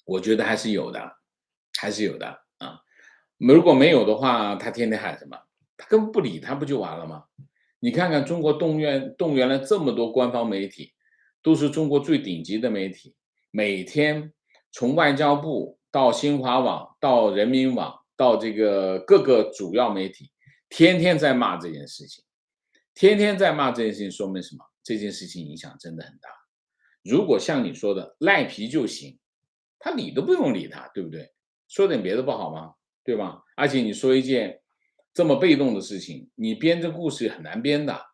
我觉得还是有的，还是有的啊。如果没有的话，他天天喊什么？他根本不理他，不就完了吗？你看看中国动员了这么多官方媒体，都是中国最顶级的媒体，每天从外交部到新华网到人民网到这个各个主要媒体，天天在骂这件事情，天天在骂这件事情，说明什么？这件事情影响真的很大。如果像你说的赖皮就行，他理都不用理他，对不对？说点别的不好吗？对吧？而且你说一件这么被动的事情，你编这故事很难编的，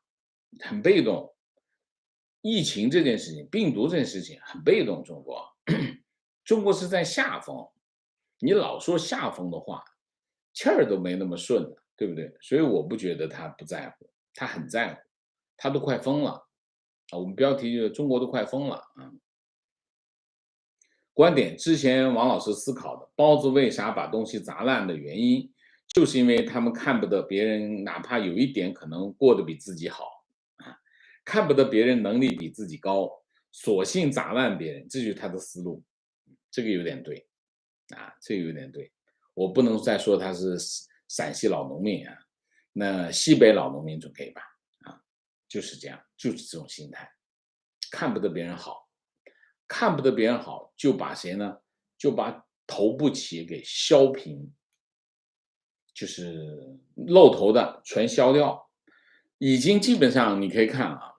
很被动。疫情这件事情，病毒这件事情很被动，中国，中国是在下风，你老说下风的话，气儿都没那么顺的，对不对？所以我不觉得他不在乎，他很在乎，他都快疯了啊！我们标题就是中国都快疯了啊！观点之前王老师思考的，包子为啥把东西砸烂的原因，就是因为他们看不得别人，哪怕有一点可能过得比自己好啊，看不得别人能力比自己高，索性砸烂别人，这就是他的思路。这个有点对啊，这个有点对。我不能再说他是陕西老农民啊，那西北老农民总可以吧？啊，就是这样，就是这种心态，看不得别人好。看不得别人好，就把谁呢？就把头部企业给削平，就是露头的全削掉。已经基本上你可以看啊，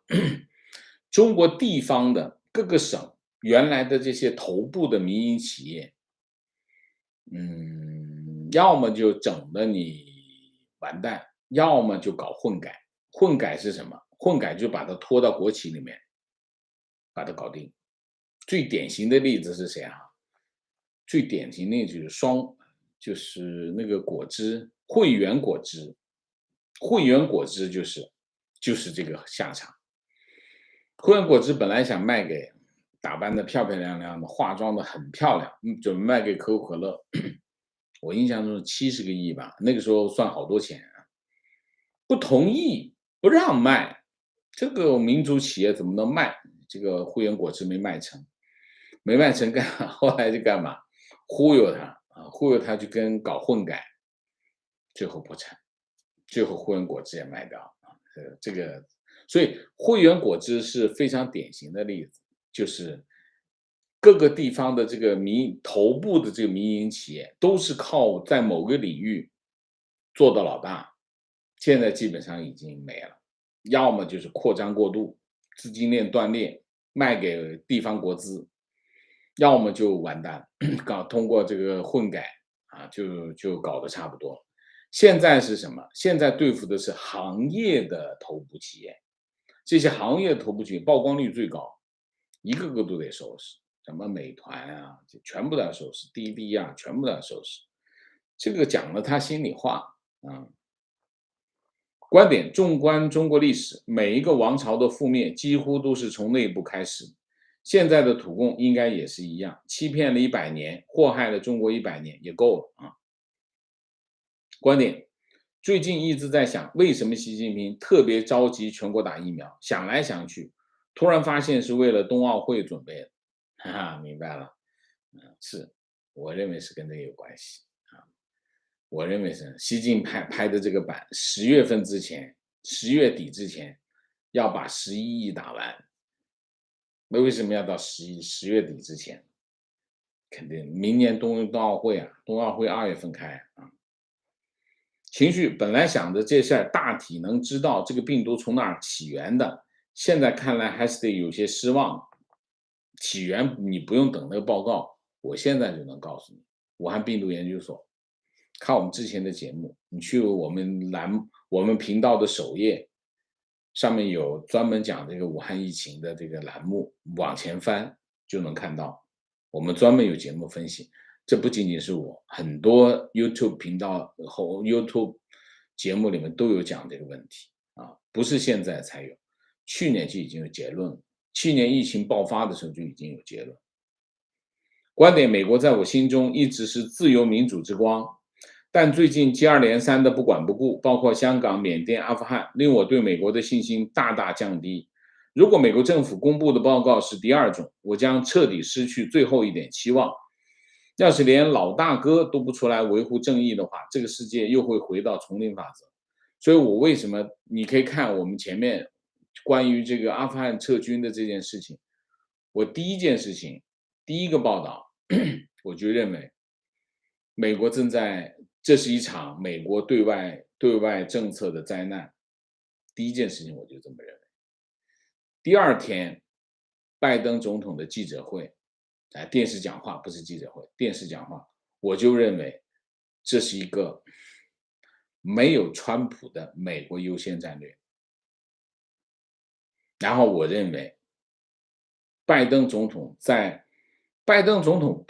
中国地方的各个省原来的这些头部的民营企业，要么就整的你完蛋，要么就搞混改。混改是什么？混改就把它拖到国企里面，把它搞定。最典型的例子是谁啊？最典型的就是那个果汁，汇源果汁，汇源果汁就是这个下场。汇源果汁本来想卖给打扮的漂漂亮亮的，化妆的很漂亮，准备卖给可口可乐。我印象中是70个亿吧，那个时候算好多钱啊。不同意，不让卖，这个民族企业怎么能卖？这个汇源果汁没卖成，没卖成后来就干嘛？忽悠他啊，忽悠他就跟搞混改，最后破产，最后汇源果汁也卖掉啊。这个，所以汇源果汁是非常典型的例子，就是各个地方的这个头部的这个民营企业都是靠在某个领域做到老大，现在基本上已经没了，要么就是扩张过度，资金链断裂，卖给地方国资，要么就完蛋，通过这个混改啊，就搞得差不多。现在是什么？现在对付的是行业的头部企业，这些行业头部企业曝光率最高，一个个都得收拾，什么美团啊，这全部都要收拾，滴滴啊，全部都要收拾。这个讲了他心里话啊。观点：纵观中国历史，每一个王朝的覆灭几乎都是从内部开始。现在的土共应该也是一样，欺骗了100年，祸害了中国100年也够了啊。观点：最近一直在想，为什么习近平特别着急全国打疫苗？想来想去，突然发现是为了冬奥会准备的。哈哈，明白了。是，我认为是跟这个有关系啊。我认为是习近平拍的这个版10月份之前10月底之前要把11亿打完。那为什么要到10月底之前？肯定明年冬奥会啊，冬奥会2月份开啊。情绪本来想着这事儿大体能知道这个病毒从哪儿起源的，现在看来还是得有些失望。起源你不用等那个报告，我现在就能告诉你。武汉病毒研究所，看我们之前的节目，你去我们频道的首页，上面有专门讲这个武汉疫情的这个栏目，往前翻就能看到，我们专门有节目分析。这不仅仅是我，很多 YouTube 频道和 YouTube 节目里面都有讲这个问题啊，不是现在才有，去年就已经有结论了，去年疫情爆发的时候就已经有结论。观点：美国在我心中一直是自由民主之光，但最近接二连三的不管不顾，包括香港、缅甸、阿富汗，令我对美国的信心大大降低。如果美国政府公布的报告是第二种，我将彻底失去最后一点期望。要是连老大哥都不出来维护正义的话，这个世界又会回到丛林法则。所以我为什么你可以看我们前面关于这个阿富汗撤军的这件事情，我第一件事情，第一个报道，我就认为美国这是一场美国对外政策的灾难。第一件事情我就这么认为。第二天，拜登总统的记者会，电视讲话不是记者会，电视讲话，我就认为这是一个没有川普的美国优先战略。然后我认为，拜登总统在拜登总统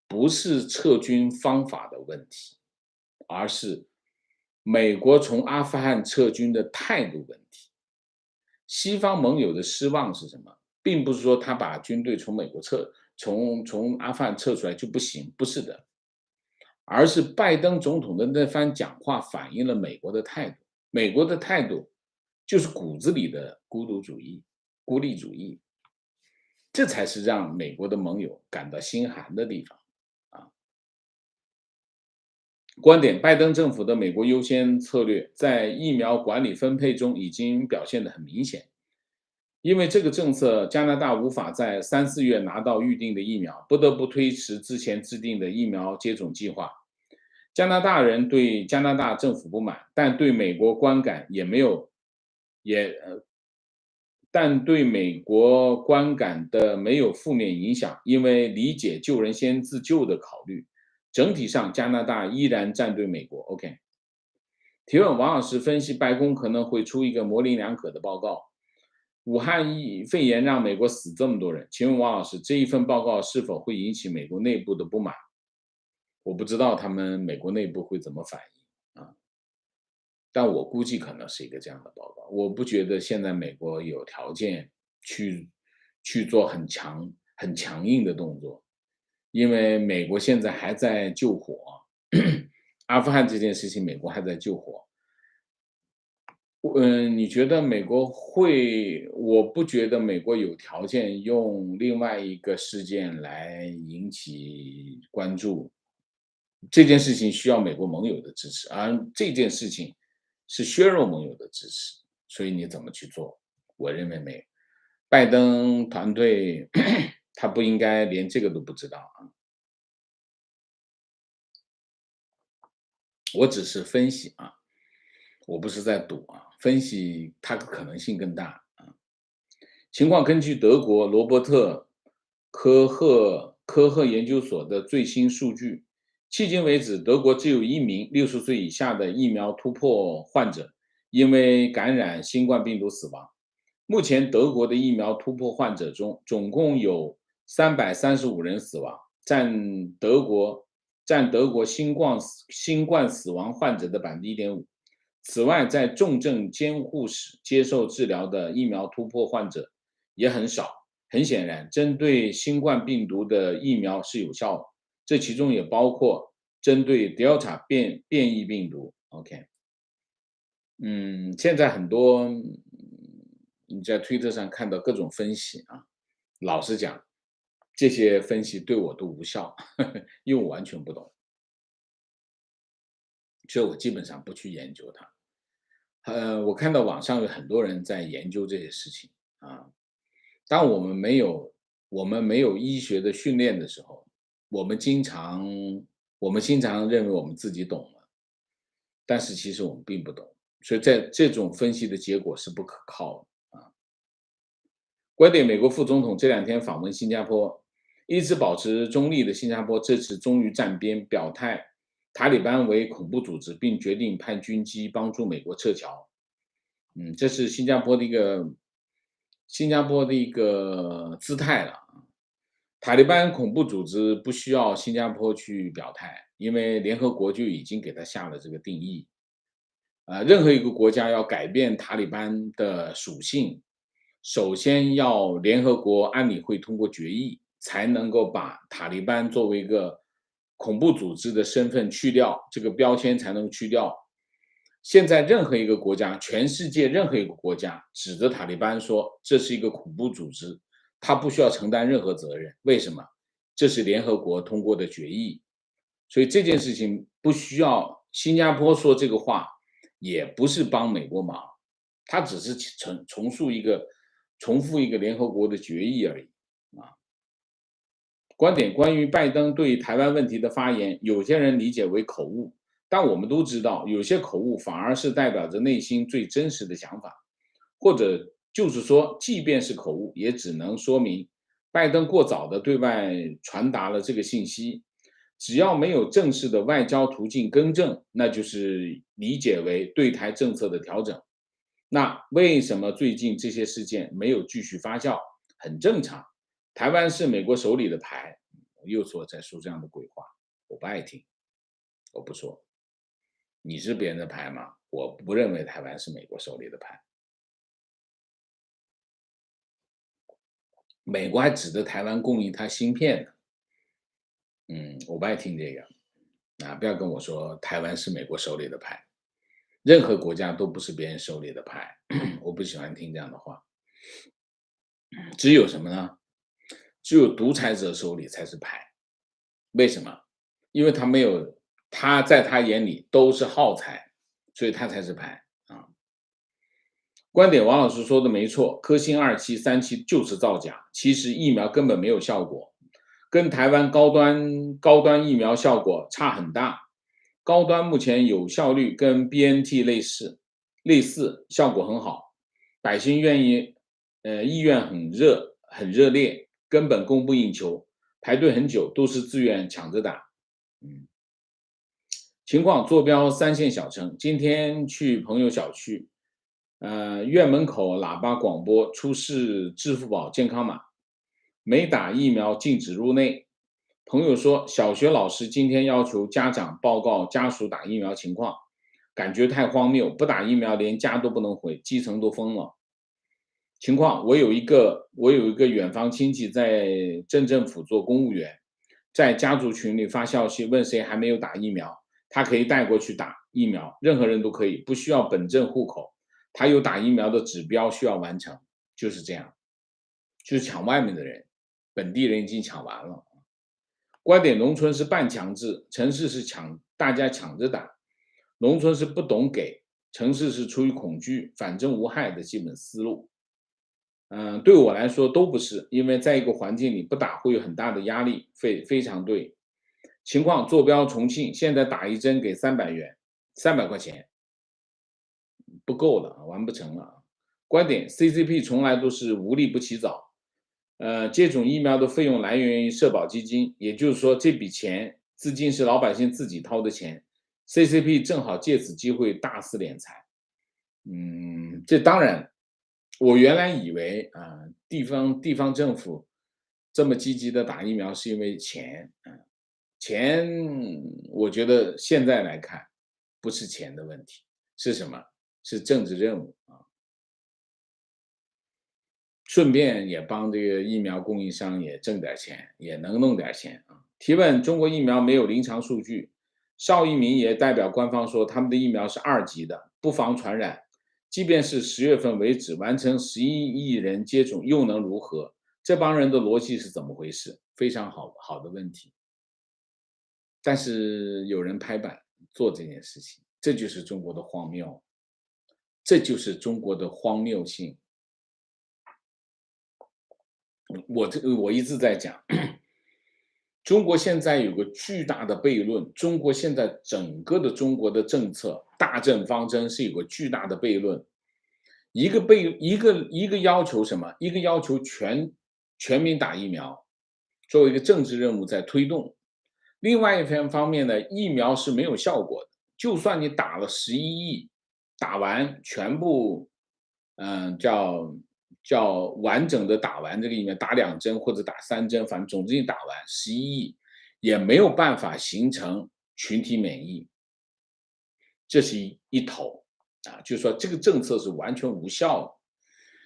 不是撤军方法的问题，而是美国从阿富汗撤军的态度问题。西方盟友的失望是什么？并不是说他把军队从美国从阿富汗撤出来就不行，不是的，而是拜登总统的那番讲话反映了美国的态度。美国的态度就是骨子里的孤独主义、孤立主义，这才是让美国的盟友感到心寒的地方。观点：拜登政府的美国优先策略在疫苗管理分配中已经表现得很明显。因为这个政策，加拿大无法在3、4月拿到预定的疫苗，不得不推迟之前制定的疫苗接种计划。加拿大人对加拿大政府不满，但对美国观感也没有，也但对美国观感的没有负面影响，因为理解救人先自救的考虑。整体上，加拿大依然站队美国。OK。提问：王老师分析，白宫可能会出一个模棱两可的报告。武汉肺炎让美国死这么多人，请问王老师，这一份报告是否会引起美国内部的不满？我不知道他们美国内部会怎么反应啊，但我估计可能是一个这样的报告。我不觉得现在美国有条件去做很强硬的动作，因为美国现在还在救火，阿富汗这件事情，美国还在救火。你觉得美国会我不觉得美国有条件用另外一个事件来引起关注。这件事情需要美国盟友的支持，而这件事情是削弱盟友的支持，所以你怎么去做？我认为没有。拜登团队他不应该连这个都不知道啊。我只是分析啊，我不是在赌啊，分析它的可能性更大啊。情况根据德国罗伯特科赫研究所的最新数据，迄今为止，德国只有1名60岁以下的疫苗突破患者因为感染新冠病毒死亡。目前，德国的疫苗突破患者中，总共有335人死亡，占德国新冠死亡患者的1.5%。此外，在重症监护室接受治疗的疫苗突破患者也很少。很显然，针对新冠病毒的疫苗是有效的，这其中也包括针对 Delta 变异病毒。OK。现在很多你在推特上看到各种分析啊，老实讲，这些分析对我都无效，因为我完全不懂，所以我基本上不去研究它。我看到网上有很多人在研究这些事情啊。当我们没有医学的训练的时候，我们经常认为我们自己懂了，但是其实我们并不懂，所以在这种分析的结果是不可靠的啊。观点：美国副总统这2天访问新加坡，一直保持中立的新加坡这次终于站边，表态塔利班为恐怖组织，并决定派军机帮助美国撤侨。这是新加坡的一个姿态了。塔利班恐怖组织不需要新加坡去表态，因为联合国就已经给他下了这个定义。任何一个国家要改变塔利班的属性，首先要联合国安理会通过决议，才能够把塔利班作为一个恐怖组织的身份去掉，这个标签才能去掉。现在任何一个国家，全世界任何一个国家指着塔利班说这是一个恐怖组织，他不需要承担任何责任。为什么？这是联合国通过的决议，所以这件事情不需要新加坡说这个话，也不是帮美国忙，他只是重复一个联合国的决议而已啊。观点：关于拜登对台湾问题的发言，有些人理解为口误。但我们都知道，有些口误反而是代表着内心最真实的想法，或者就是说，即便是口误，也只能说明拜登过早的对外传达了这个信息。只要没有正式的外交途径更正，那就是理解为对台政策的调整。那为什么最近这些事件没有继续发酵？很正常，台湾是美国手里的牌。我又在说这样的鬼话，我不爱听，我不说。你是别人的牌吗？我不认为台湾是美国手里的牌。美国还指着台湾供应它芯片呢。我不爱听这个不要跟我说台湾是美国手里的牌，任何国家都不是别人手里的牌，我不喜欢听这样的话。只有什么呢？只有独裁者手里才是牌。为什么？因为他没有，他在他眼里都是耗材，所以他才是牌啊。观点王老师说的没错，科兴2期、3期就是造假，其实疫苗根本没有效果，跟台湾高端疫苗效果差很大。高端目前有效率跟 BNT 类似，效果很好，百姓意愿很热烈，根本供不应求，排队很久，都是自愿抢着打。情况坐标3线小城，今天去朋友小区，院门口喇叭广播出示支付宝健康码，没打疫苗禁止入内。朋友说，小学老师今天要求家长报告家属打疫苗情况，感觉太荒谬，不打疫苗连家都不能回，基层都疯了。情况，我有一个远方亲戚在镇政府做公务员，在家族群里发消息问谁还没有打疫苗，他可以带过去打疫苗，任何人都可以，不需要本镇户口，他有打疫苗的指标需要完成，就是这样，就是抢外面的人，本地人已经抢完了。观点，农村是半强制，城市是大家抢着打，农村是不懂给，城市是出于恐惧，反正无害的基本思路。对我来说都不是，因为在一个环境里不打会有很大的压力，非常对。情况，坐标重庆，现在打一针给300元，300块钱，不够了，完不成了。观点 ，CCP 从来都是无利不起早，接种疫苗的费用来源于社保基金，也就是说这笔钱资金是老百姓自己掏的钱，CCP 正好借此机会大肆敛财。这当然，我原来以为地方政府这么积极的打疫苗是因为钱，钱我觉得现在来看不是钱的问题，是什么？是政治任务啊。顺便也帮这个疫苗供应商也挣点钱，也能弄点钱啊。提问：中国疫苗没有临床数据，邵一鸣也代表官方说他们的疫苗是2级的，不防传染。即便是10月份为止完成11亿人接种，又能如何？这帮人的逻辑是怎么回事？非常好的问题。但是有人拍板做这件事情，这就是中国的荒谬，这就是中国的荒谬性。我一直在讲，中国现在有个巨大的悖论，中国现在整个的中国的政策大政方针是有个巨大的悖论，一个要求什么？一个要求全民打疫苗，作为一个政治任务在推动。另外一方面呢，疫苗是没有效果的，就算你打了11亿，打完全部，叫完整的打完这个疫苗，打2针或者打3针，反正总之你打完11亿，也没有办法形成群体免疫，这是一头就是说这个政策是完全无效的。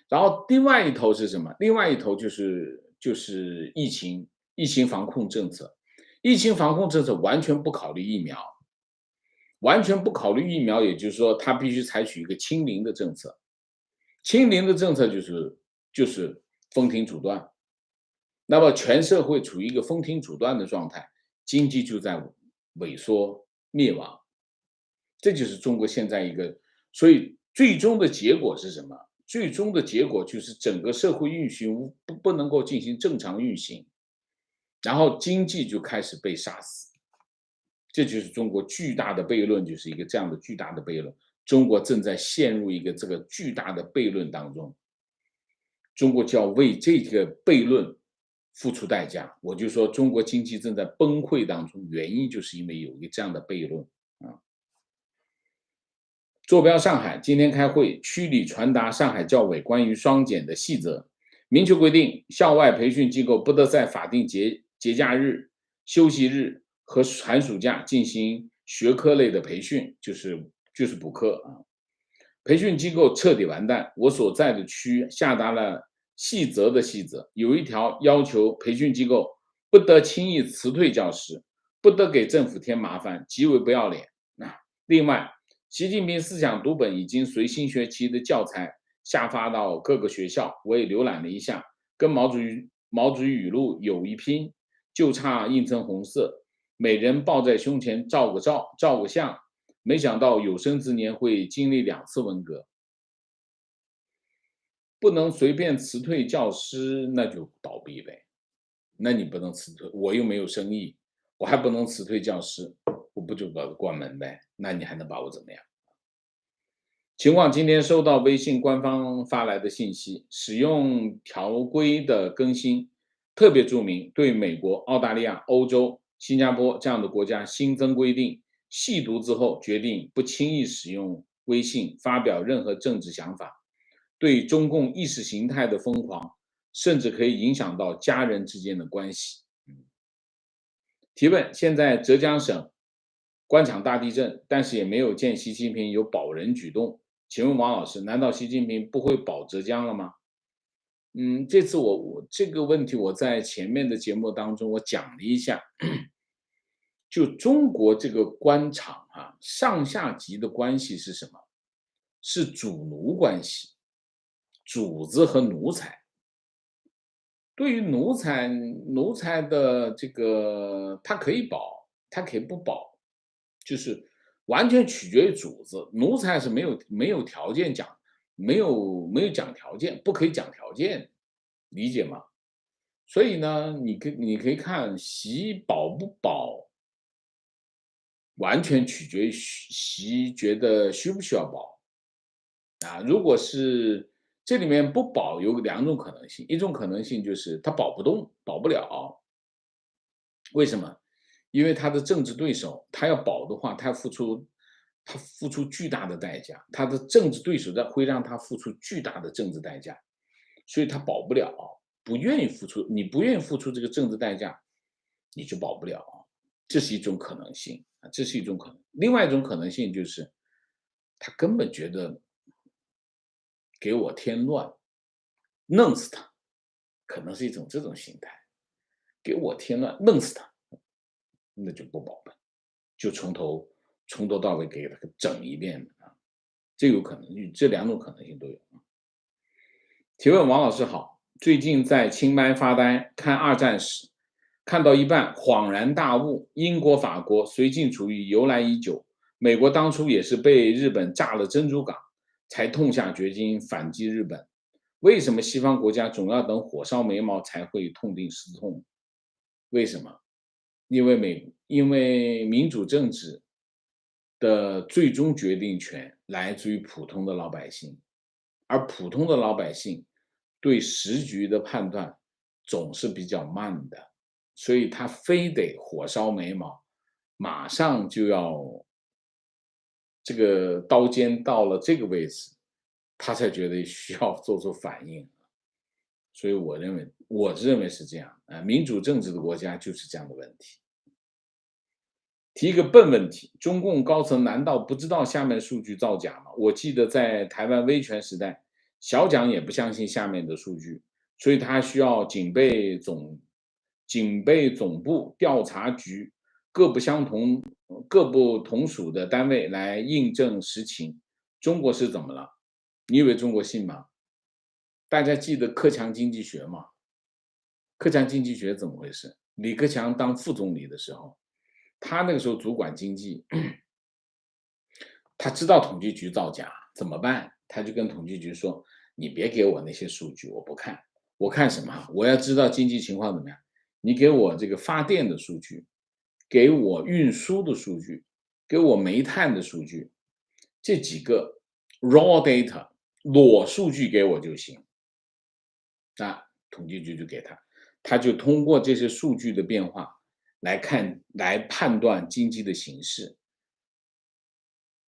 然后另外一头是什么？另外一头就是疫情防控政策，疫情防控政策完全不考虑疫苗，完全不考虑疫苗，也就是说它必须采取一个清零的政策。清零的政策就是封停阻断，那么全社会处于一个封停阻断的状态，经济就在萎缩灭亡，这就是中国现在一个，所以最终的结果是什么？最终的结果就是整个社会运行不能够进行正常运行，然后经济就开始被杀死，这就是中国巨大的悖论，就是一个这样的巨大的悖论。中国正在陷入一个这个巨大的悖论当中，中国就要为这个悖论付出代价。我就说中国经济正在崩溃当中，原因就是因为有一个这样的悖论啊。坐标上海今天开会，区里传达上海教委关于双减的细则，明确规定，校外培训机构不得在法定节假日、休息日和寒暑假进行学科类的培训，就是补课啊。培训机构彻底完蛋。我所在的区下达了细则的细则，有一条要求培训机构不得轻易辞退教师，不得给政府添麻烦，极为不要脸。另外，习近平思想读本已经随新学期的教材下发到各个学校，我也浏览了一下，跟毛主席语录有一拼，就差印成红色，每人抱在胸前照个相。没想到有生之年会经历2次文革，不能随便辞退教师，那就倒闭呗。那你不能辞退，我又没有生意，我还不能辞退教师，我不就把他关门呗？那你还能把我怎么样？情况今天收到微信官方发来的信息，使用条规的更新，特别注明对美国、澳大利亚、欧洲、新加坡这样的国家新增规定。细读之后，决定不轻易使用微信发表任何政治想法。对中共意识形态的疯狂，甚至可以影响到家人之间的关系。提问：现在浙江省官场大地震，但是也没有见习近平有保人举动。请问王老师，难道习近平不会保浙江了吗？这次我这个问题我在前面的节目当中我讲了一下，就中国这个官场啊，上下级的关系是什么？是主奴关系，主子和奴才。对于奴才的这个，他可以保，他可以不保，就是完全取决于主子。奴才是没有条件讲，没有讲条件，不可以讲条件，理解吗？所以呢，你可以看习保不保，完全取决于习觉得需不需要保。如果是这里面不保有2种可能性，一种可能性就是他保不动，保不了。为什么？因为他的政治对手，他要保的话，他付出巨大的代价，他的政治对手会让他付出巨大的政治代价，所以他保不了，不愿意付出，你不愿意付出这个政治代价，你就保不了，这是一种可能性啊，这是一种可能。另外一种可能性就是，他根本觉得给我添乱，弄死他，可能是一种这种心态，给我添乱，弄死他，那就不保本，就从头到尾给他整一遍啊，这有可能，这2种可能性都有。提问：王老师好，最近在清迈发呆，看二战史，看到一半恍然大悟，英国、法国绥靖主义由来已久，美国当初也是被日本炸了珍珠港，才痛下决心反击日本。为什么西方国家总要等火烧眉毛才会痛定思痛？为什么？因为民主政治的最终决定权来自于普通的老百姓，而普通的老百姓对时局的判断总是比较慢的，所以他非得火烧眉毛，马上就要这个刀尖到了这个位置，他才觉得需要做出反应。所以我认为是这样啊，民主政治的国家就是这样的问题。提一个笨问题，中共高层难道不知道下面数据造假吗？我记得在台湾威权时代，小蒋也不相信下面的数据，所以他需要警备总部、调查局各不同属的单位来印证实情。中国是怎么了？你以为中国信吗？大家记得克强经济学吗？克强经济学怎么回事？李克强当副总理的时候，他那个时候主管经济，他知道统计局造假怎么办？他就跟统计局说：“你别给我那些数据，我不看，我看什么？我要知道经济情况怎么样。你给我这个发电的数据，给我运输的数据，给我煤炭的数据，这几个 raw data 裸数据给我就行。”统计局就给他，他就通过这些数据的变化来判断经济的形势。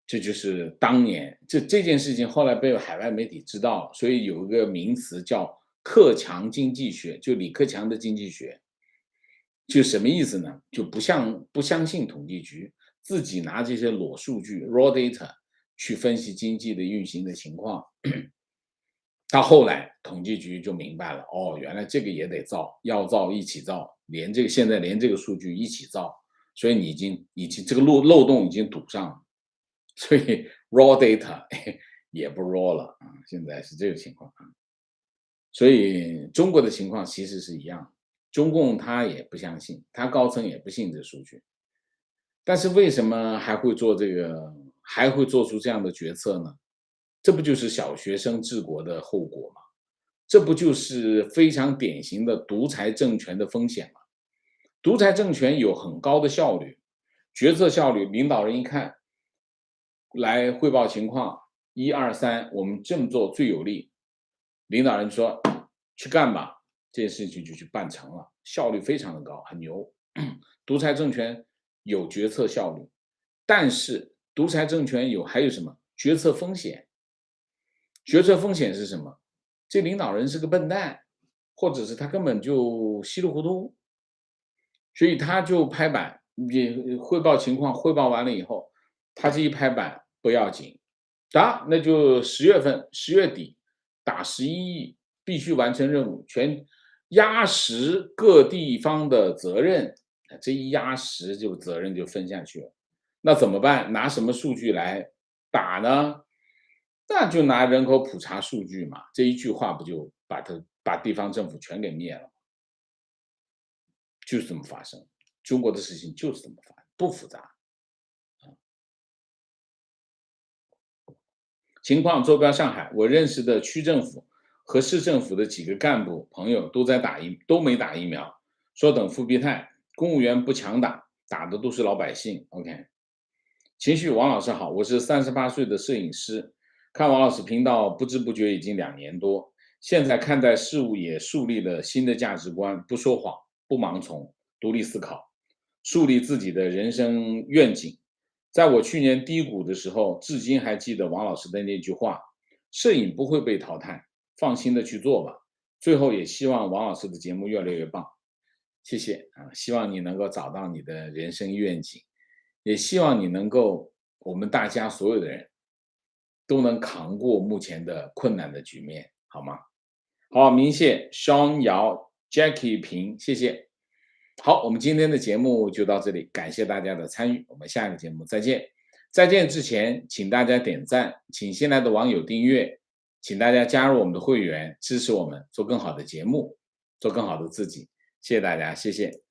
这就是当年这件事情后来被海外媒体知道了，所以有一个名词叫克强经济学，就李克强的经济学。就什么意思呢？就不相信统计局，自己拿这些裸数据 raw data 去分析经济的运行的情况。到后来统计局就明白了，哦，原来这个也得造，要造一起造，现在连这个数据一起造，所以你已经这个漏洞已经堵上了，所以 raw data 也不 raw 了啊，现在是这个情况啊。所以中国的情况其实是一样，中共他也不相信，他高层也不信这数据，但是为什么还会做出这样的决策呢？这不就是小学生治国的后果吗？这不就是非常典型的独裁政权的风险吗？独裁政权有很高的效率，决策效率，领导人一看，来汇报情况，一二三，我们这么做最有利。领导人说去干吧，这件事情就去办成了，效率非常的高，很牛。独裁政权有决策效率，但是独裁政权还有什么决策风险？决策风险是什么？这领导人是个笨蛋，或者是他根本就稀里糊涂，所以他就拍板，你汇报情况，汇报完了以后，他这一拍板不要紧，那就10月底打11亿，必须完成任务，压实各地方的责任，这一压实就责任就分下去了。那怎么办？拿什么数据来打呢？那就拿人口普查数据嘛，这一句话不就把地方政府全给灭了？就是这么发生，中国的事情就是这么发生，不复杂。情况坐标上海，我认识的区政府和市政府的几个干部朋友都没打疫苗，说等复必泰，公务员不强打，打的都是老百姓。OK， 情绪，王老师好，我是38岁的摄影师，看王老师频道不知不觉已经2年多，现在看待事物也树立了新的价值观，不说谎，不盲从，独立思考，树立自己的人生愿景。在我去年低谷的时候，至今还记得王老师的那句话：摄影不会被淘汰，放心的去做吧。最后也希望王老师的节目越来越棒，谢谢啊！希望你能够找到你的人生愿景，也希望你能够，我们大家所有的人都能扛过目前的困难的局面，好吗？好，明谢 Sean 姚 Jackie 平，谢谢。好，我们今天的节目就到这里，感谢大家的参与，我们下个节目再见。再见之前，请大家点赞，请新来的网友订阅，请大家加入我们的会员，支持我们做更好的节目，做更好的自己。谢谢大家，谢谢。